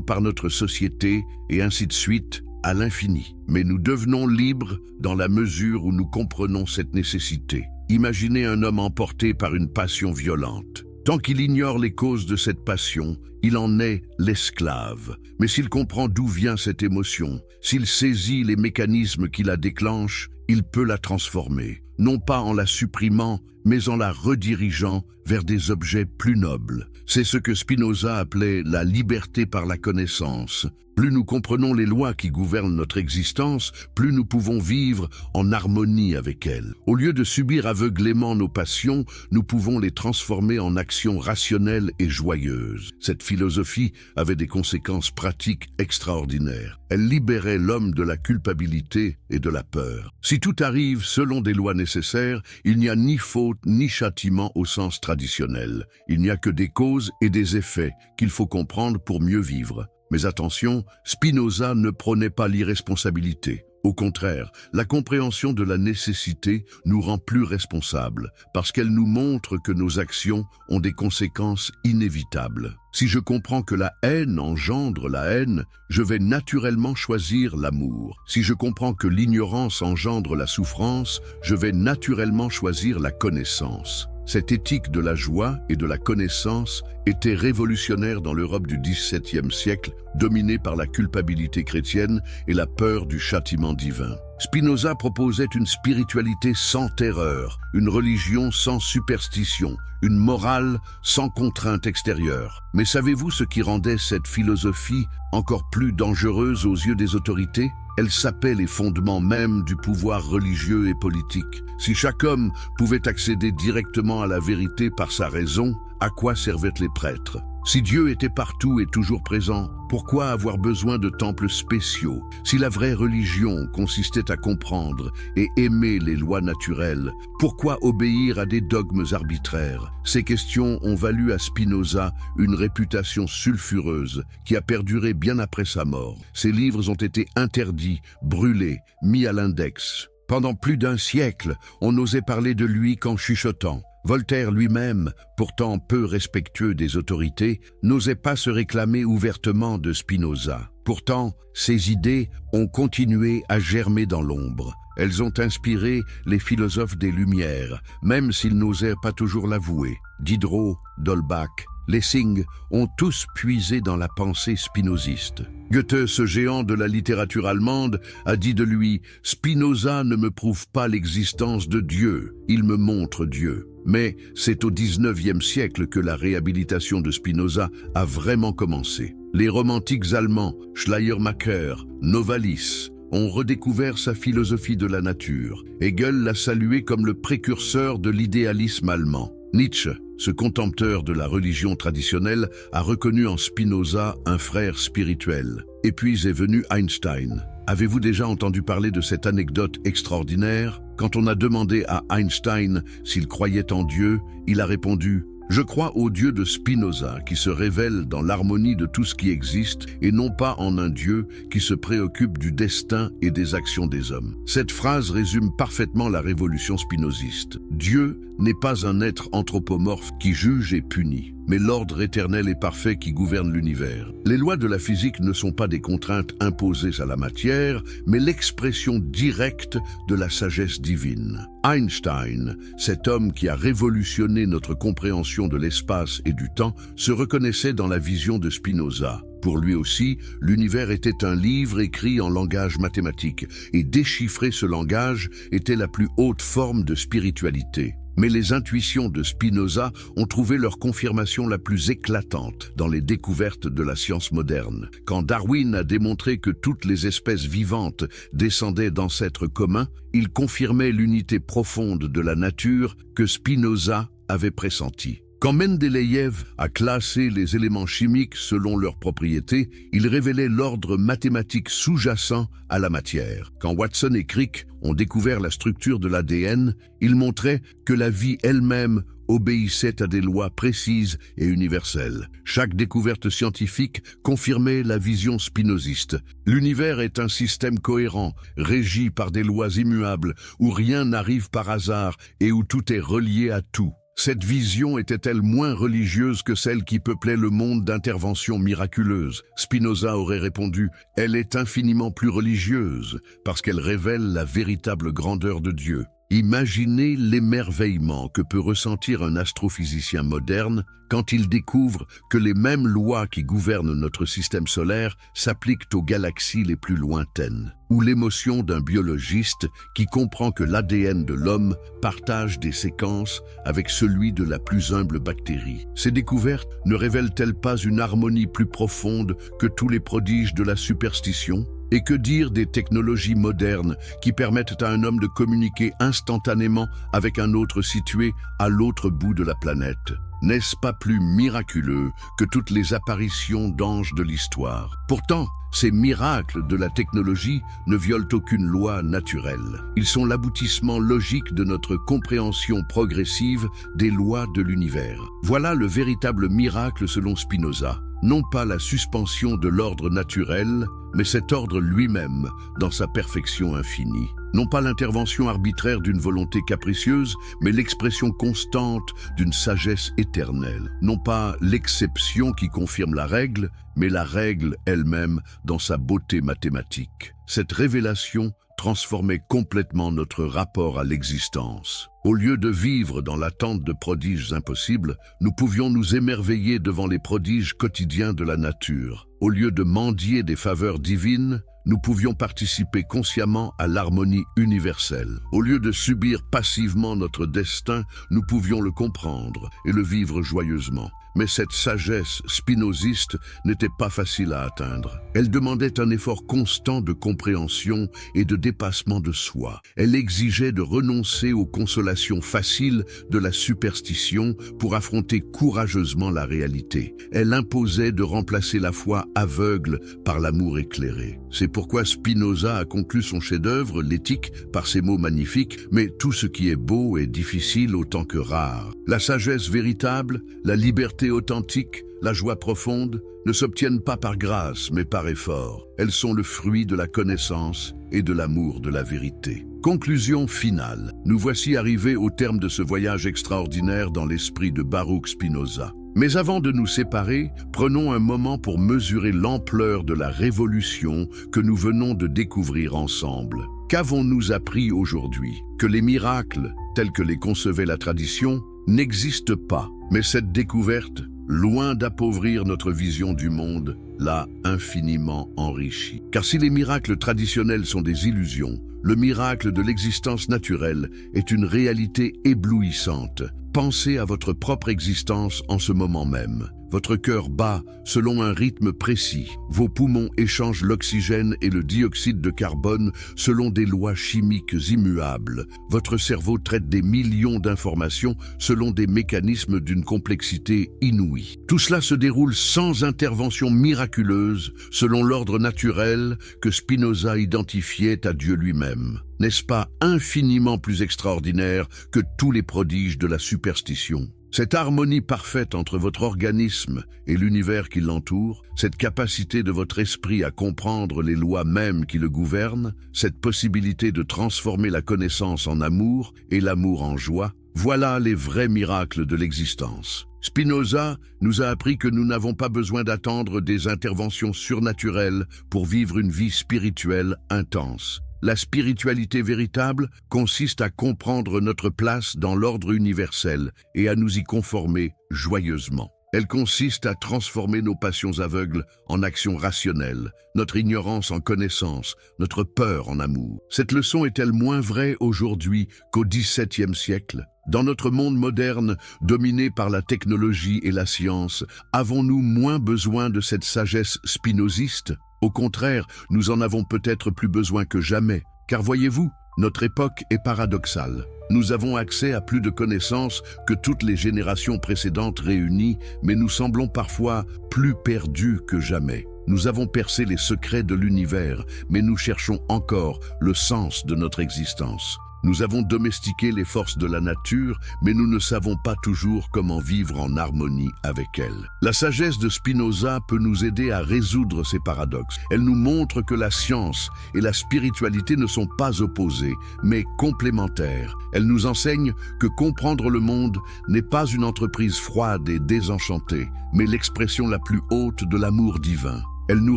par notre société, et ainsi de suite, à l'infini. Mais nous devenons libres dans la mesure où nous comprenons cette nécessité. Imaginez un homme emporté par une passion violente. Tant qu'il ignore les causes de cette passion, il en est l'esclave. Mais s'il comprend d'où vient cette émotion, s'il saisit les mécanismes qui la déclenchent, il peut la transformer, non pas en la supprimant, mais en la redirigeant vers des objets plus nobles. C'est ce que Spinoza appelait la liberté par la connaissance. Plus nous comprenons les lois qui gouvernent notre existence, plus nous pouvons vivre en harmonie avec elles. Au lieu de subir aveuglément nos passions, nous pouvons les transformer en actions rationnelles et joyeuses. Cette philosophie avait des conséquences pratiques extraordinaires. Elle libérait l'homme de la culpabilité et de la peur. Si tout arrive selon des lois nécessaires, il n'y a ni faute ni châtiment au sens traditionnel. Il n'y a que des causes et des effets qu'il faut comprendre pour mieux vivre. Mais attention, Spinoza ne prônait pas l'irresponsabilité. Au contraire, la compréhension de la nécessité nous rend plus responsables, parce qu'elle nous montre que nos actions ont des conséquences inévitables. Si je comprends que la haine engendre la haine, je vais naturellement choisir l'amour. Si je comprends que l'ignorance engendre la souffrance, je vais naturellement choisir la connaissance. Cette éthique de la joie et de la connaissance était révolutionnaire dans l'Europe du XVIIe siècle, dominée par la culpabilité chrétienne et la peur du châtiment divin. Spinoza proposait une spiritualité sans terreur, une religion sans superstition, une morale sans contrainte extérieure. Mais savez-vous ce qui rendait cette philosophie encore plus dangereuse aux yeux des autorités? Elle sapait les fondements mêmes du pouvoir religieux et politique. Si chaque homme pouvait accéder directement à la vérité par sa raison, à quoi servaient les prêtres? Si Dieu était partout et toujours présent, pourquoi avoir besoin de temples spéciaux? Si la vraie religion consistait à comprendre et aimer les lois naturelles, pourquoi obéir à des dogmes arbitraires? Ces questions ont valu à Spinoza une réputation sulfureuse qui a perduré bien après sa mort. Ses livres ont été interdits, brûlés, mis à l'index. Pendant plus d'un siècle, on n'osait parler de lui qu'en chuchotant. Voltaire lui-même, pourtant peu respectueux des autorités, n'osait pas se réclamer ouvertement de Spinoza. Pourtant, ses idées ont continué à germer dans l'ombre. Elles ont inspiré les philosophes des Lumières, même s'ils n'osèrent pas toujours l'avouer. Diderot, d'Holbach, Lessing ont tous puisé dans la pensée spinoziste. Goethe, ce géant de la littérature allemande, a dit de lui « Spinoza ne me prouve pas l'existence de Dieu, il me montre Dieu ». Mais c'est au XIXe siècle que la réhabilitation de Spinoza a vraiment commencé. Les romantiques allemands, Schleiermacher, Novalis, ont redécouvert sa philosophie de la nature. Hegel l'a salué comme le précurseur de l'idéalisme allemand. Nietzsche, ce contempteur de la religion traditionnelle, a reconnu en Spinoza un frère spirituel. Et puis est venu Einstein. Avez-vous déjà entendu parler de cette anecdote extraordinaire? Quand on a demandé à Einstein s'il croyait en Dieu, il a répondu « Je crois au Dieu de Spinoza qui se révèle dans l'harmonie de tout ce qui existe et non pas en un Dieu qui se préoccupe du destin et des actions des hommes. » Cette phrase résume parfaitement la révolution spinoziste. Dieu n'est pas un être anthropomorphe qui juge et punit, mais l'ordre éternel et parfait qui gouverne l'univers. Les lois de la physique ne sont pas des contraintes imposées à la matière, mais l'expression directe de la sagesse divine. Einstein, cet homme qui a révolutionné notre compréhension de l'espace et du temps, se reconnaissait dans la vision de Spinoza. Pour lui aussi, l'univers était un livre écrit en langage mathématique, et déchiffrer ce langage était la plus haute forme de spiritualité. Mais les intuitions de Spinoza ont trouvé leur confirmation la plus éclatante dans les découvertes de la science moderne. Quand Darwin a démontré que toutes les espèces vivantes descendaient d'ancêtres communs, il confirmait l'unité profonde de la nature que Spinoza avait pressentie. Quand Mendeleïev a classé les éléments chimiques selon leurs propriétés, il révélait l'ordre mathématique sous-jacent à la matière. Quand Watson et Crick ont découvert la structure de l'ADN, ils montraient que la vie elle-même obéissait à des lois précises et universelles. Chaque découverte scientifique confirmait la vision spinoziste. L'univers est un système cohérent, régi par des lois immuables, où rien n'arrive par hasard et où tout est relié à tout. Cette vision était-elle moins religieuse que celle qui peuplait le monde d'interventions miraculeuses? Spinoza aurait répondu « Elle est infiniment plus religieuse, parce qu'elle révèle la véritable grandeur de Dieu ». Imaginez l'émerveillement que peut ressentir un astrophysicien moderne quand il découvre que les mêmes lois qui gouvernent notre système solaire s'appliquent aux galaxies les plus lointaines, ou l'émotion d'un biologiste qui comprend que l'ADN de l'homme partage des séquences avec celui de la plus humble bactérie. Ces découvertes ne révèlent-elles pas une harmonie plus profonde que tous les prodiges de la superstition ? Et que dire des technologies modernes qui permettent à un homme de communiquer instantanément avec un autre situé à l'autre bout de la planète? N'est-ce pas plus miraculeux que toutes les apparitions d'anges de l'histoire? Pourtant, ces miracles de la technologie ne violent aucune loi naturelle. Ils sont l'aboutissement logique de notre compréhension progressive des lois de l'univers. Voilà le véritable miracle selon Spinoza. Non pas la suspension de l'ordre naturel, mais cet ordre lui-même dans sa perfection infinie. Non pas l'intervention arbitraire d'une volonté capricieuse, mais l'expression constante d'une sagesse éternelle. Non pas l'exception qui confirme la règle, mais la règle elle-même dans sa beauté mathématique. Cette révélation transformait complètement notre rapport à l'existence. Au lieu de vivre dans l'attente de prodiges impossibles, nous pouvions nous émerveiller devant les prodiges quotidiens de la nature. Au lieu de mendier des faveurs divines, nous pouvions participer consciemment à l'harmonie universelle. Au lieu de subir passivement notre destin, nous pouvions le comprendre et le vivre joyeusement. Mais cette sagesse spinoziste n'était pas facile à atteindre. Elle demandait un effort constant de compréhension et de dépassement de soi. Elle exigeait de renoncer aux consolations faciles de la superstition pour affronter courageusement la réalité. Elle imposait de remplacer la foi aveugle par l'amour éclairé. C'est pourquoi Spinoza a conclu son chef-d'œuvre, l'Éthique, par ces mots magnifiques « Mais tout ce qui est beau est difficile autant que rare. La sagesse véritable, la liberté authentique, la joie profonde ne s'obtiennent pas par grâce mais par effort. Elles sont le fruit de la connaissance et de l'amour de la vérité. » Conclusion finale. Nous voici arrivés au terme de ce voyage extraordinaire dans l'esprit de Baruch Spinoza. Mais avant de nous séparer, prenons un moment pour mesurer l'ampleur de la révolution que nous venons de découvrir ensemble. Qu'avons-nous appris aujourd'hui? Que les miracles, tels que les concevait la tradition, n'existent pas. Mais cette découverte, loin d'appauvrir notre vision du monde, l'a infiniment enrichi. Car si les miracles traditionnels sont des illusions, le miracle de l'existence naturelle est une réalité éblouissante. Pensez à votre propre existence en ce moment même. Votre cœur bat selon un rythme précis. Vos poumons échangent l'oxygène et le dioxyde de carbone selon des lois chimiques immuables. Votre cerveau traite des millions d'informations selon des mécanismes d'une complexité inouïe. Tout cela se déroule sans intervention miraculeuse, selon l'ordre naturel que Spinoza identifiait à Dieu lui-même. N'est-ce pas infiniment plus extraordinaire que tous les prodiges de la superstition? Cette harmonie parfaite entre votre organisme et l'univers qui l'entoure, cette capacité de votre esprit à comprendre les lois mêmes qui le gouvernent, cette possibilité de transformer la connaissance en amour et l'amour en joie, voilà les vrais miracles de l'existence. Spinoza nous a appris que nous n'avons pas besoin d'attendre des interventions surnaturelles pour vivre une vie spirituelle intense. La spiritualité véritable consiste à comprendre notre place dans l'ordre universel et à nous y conformer joyeusement. Elle consiste à transformer nos passions aveugles en actions rationnelles, notre ignorance en connaissance, notre peur en amour. Cette leçon est-elle moins vraie aujourd'hui qu'au XVIIe siècle? Dans notre monde moderne, dominé par la technologie et la science, avons-nous moins besoin de cette sagesse spinoziste? Au contraire, nous en avons peut-être plus besoin que jamais. Car voyez-vous, notre époque est paradoxale. Nous avons accès à plus de connaissances que toutes les générations précédentes réunies, mais nous semblons parfois plus perdus que jamais. Nous avons percé les secrets de l'univers, mais nous cherchons encore le sens de notre existence. Nous avons domestiqué les forces de la nature, mais nous ne savons pas toujours comment vivre en harmonie avec elles. La sagesse de Spinoza peut nous aider à résoudre ces paradoxes. Elle nous montre que la science et la spiritualité ne sont pas opposées, mais complémentaires. Elle nous enseigne que comprendre le monde n'est pas une entreprise froide et désenchantée, mais l'expression la plus haute de l'amour divin. Elle nous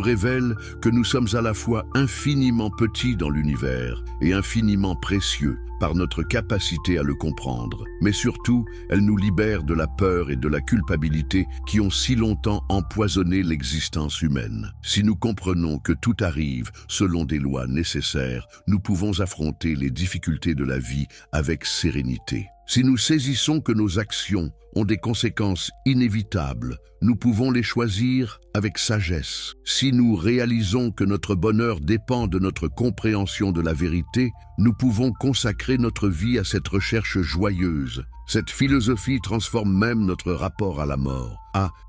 révèle que nous sommes à la fois infiniment petits dans l'univers et infiniment précieux par notre capacité à le comprendre. Mais surtout, elle nous libère de la peur et de la culpabilité qui ont si longtemps empoisonné l'existence humaine. Si nous comprenons que tout arrive selon des lois nécessaires, nous pouvons affronter les difficultés de la vie avec sérénité. Si nous saisissons que nos actions ont des conséquences inévitables, nous pouvons les choisir avec sagesse. Si nous réalisons que notre bonheur dépend de notre compréhension de la vérité, nous pouvons consacrer notre vie à cette recherche joyeuse. Cette philosophie transforme même notre rapport à la mort.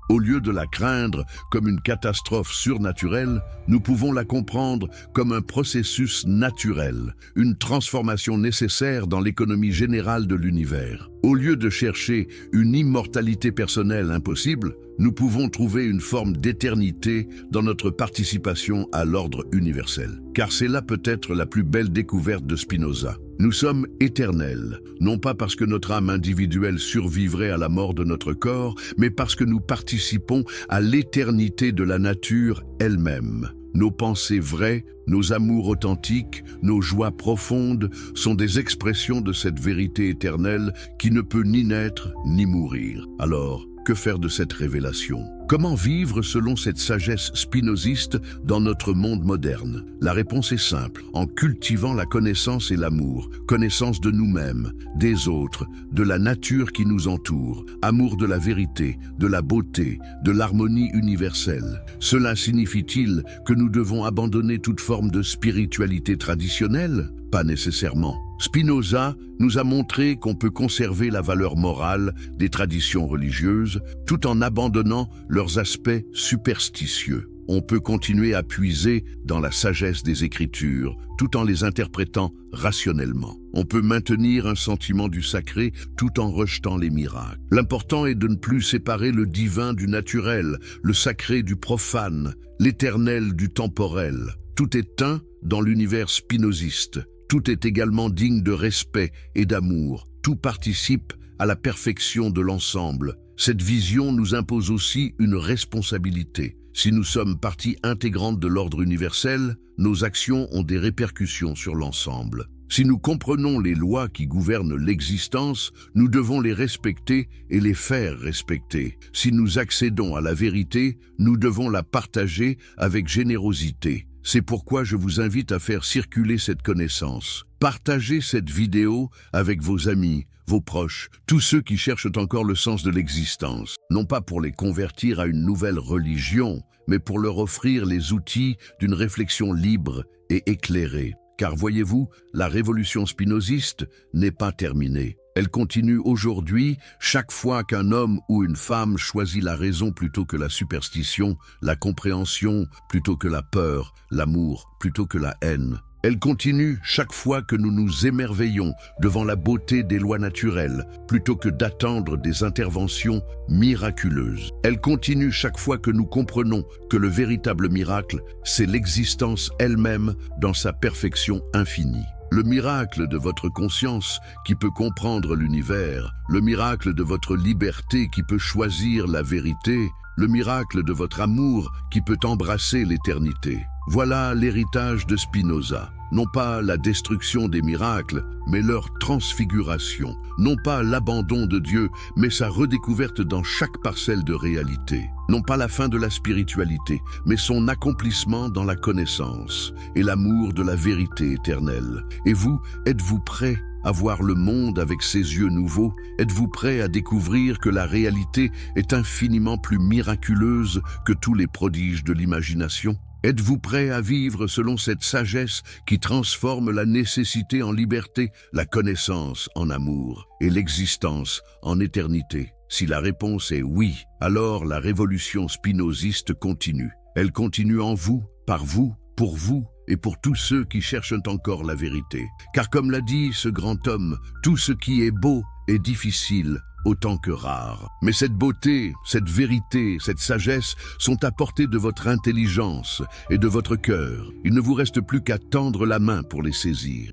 Au lieu de la craindre comme une catastrophe surnaturelle, nous pouvons la comprendre comme un processus naturel, une transformation nécessaire dans l'économie générale de l'univers. Au lieu de chercher une immortalité personnelle impossible, nous pouvons trouver une forme d'éternité dans notre participation à l'ordre universel. Car c'est là peut-être la plus belle découverte de Spinoza. Nous sommes éternels, non pas parce que notre âme individuelle survivrait à la mort de notre corps, mais parce que nous participons à l'éternité de la nature elle-même. Nos pensées vraies, nos amours authentiques, nos joies profondes sont des expressions de cette vérité éternelle qui ne peut ni naître ni mourir. Alors, que faire de cette révélation? Comment vivre selon cette sagesse spinoziste dans notre monde moderne? La réponse est simple, en cultivant la connaissance et l'amour, connaissance de nous-mêmes, des autres, de la nature qui nous entoure, amour de la vérité, de la beauté, de l'harmonie universelle. Cela signifie-t-il que nous devons abandonner toute forme de spiritualité traditionnelle? Pas nécessairement. Spinoza nous a montré qu'on peut conserver la valeur morale des traditions religieuses tout en abandonnant leurs aspects superstitieux. On peut continuer à puiser dans la sagesse des Écritures tout en les interprétant rationnellement. On peut maintenir un sentiment du sacré tout en rejetant les miracles. L'important est de ne plus séparer le divin du naturel, le sacré du profane, l'éternel du temporel. Tout est un dans l'univers spinoziste. Tout est également digne de respect et d'amour. Tout participe à la perfection de l'ensemble. Cette vision nous impose aussi une responsabilité. Si nous sommes partie intégrante de l'ordre universel, nos actions ont des répercussions sur l'ensemble. Si nous comprenons les lois qui gouvernent l'existence, nous devons les respecter et les faire respecter. Si nous accédons à la vérité, nous devons la partager avec générosité. C'est pourquoi je vous invite à faire circuler cette connaissance. Partagez cette vidéo avec vos amis, vos proches, tous ceux qui cherchent encore le sens de l'existence. Non pas pour les convertir à une nouvelle religion, mais pour leur offrir les outils d'une réflexion libre et éclairée. Car voyez-vous, la révolution spinoziste n'est pas terminée. Elle continue aujourd'hui chaque fois qu'un homme ou une femme choisit la raison plutôt que la superstition, la compréhension plutôt que la peur, l'amour plutôt que la haine. Elle continue chaque fois que nous nous émerveillons devant la beauté des lois naturelles, plutôt que d'attendre des interventions miraculeuses. Elle continue chaque fois que nous comprenons que le véritable miracle, c'est l'existence elle-même dans sa perfection infinie. Le miracle de votre conscience qui peut comprendre l'univers, le miracle de votre liberté qui peut choisir la vérité, le miracle de votre amour qui peut embrasser l'éternité. Voilà l'héritage de Spinoza. non pas la destruction des miracles, mais leur transfiguration, non pas l'abandon de Dieu, mais sa redécouverte dans chaque parcelle de réalité, non pas la fin de la spiritualité, mais son accomplissement dans la connaissance et l'amour de la vérité éternelle. Et vous, êtes-vous prêts à voir le monde avec ses yeux nouveaux? Êtes-vous prêt à découvrir que la réalité est infiniment plus miraculeuse que tous les prodiges de l'imagination? Êtes-vous prêt à vivre selon cette sagesse qui transforme la nécessité en liberté, la connaissance en amour et l'existence en éternité? Si la réponse est oui, alors la révolution spinoziste continue. Elle continue en vous, par vous, pour vous et pour tous ceux qui cherchent encore la vérité. Car comme l'a dit ce grand homme, tout ce qui est beau est difficile autant que rare. Mais cette beauté, cette vérité, cette sagesse sont à portée de votre intelligence et de votre cœur. Il ne vous reste plus qu'à tendre la main pour les saisir.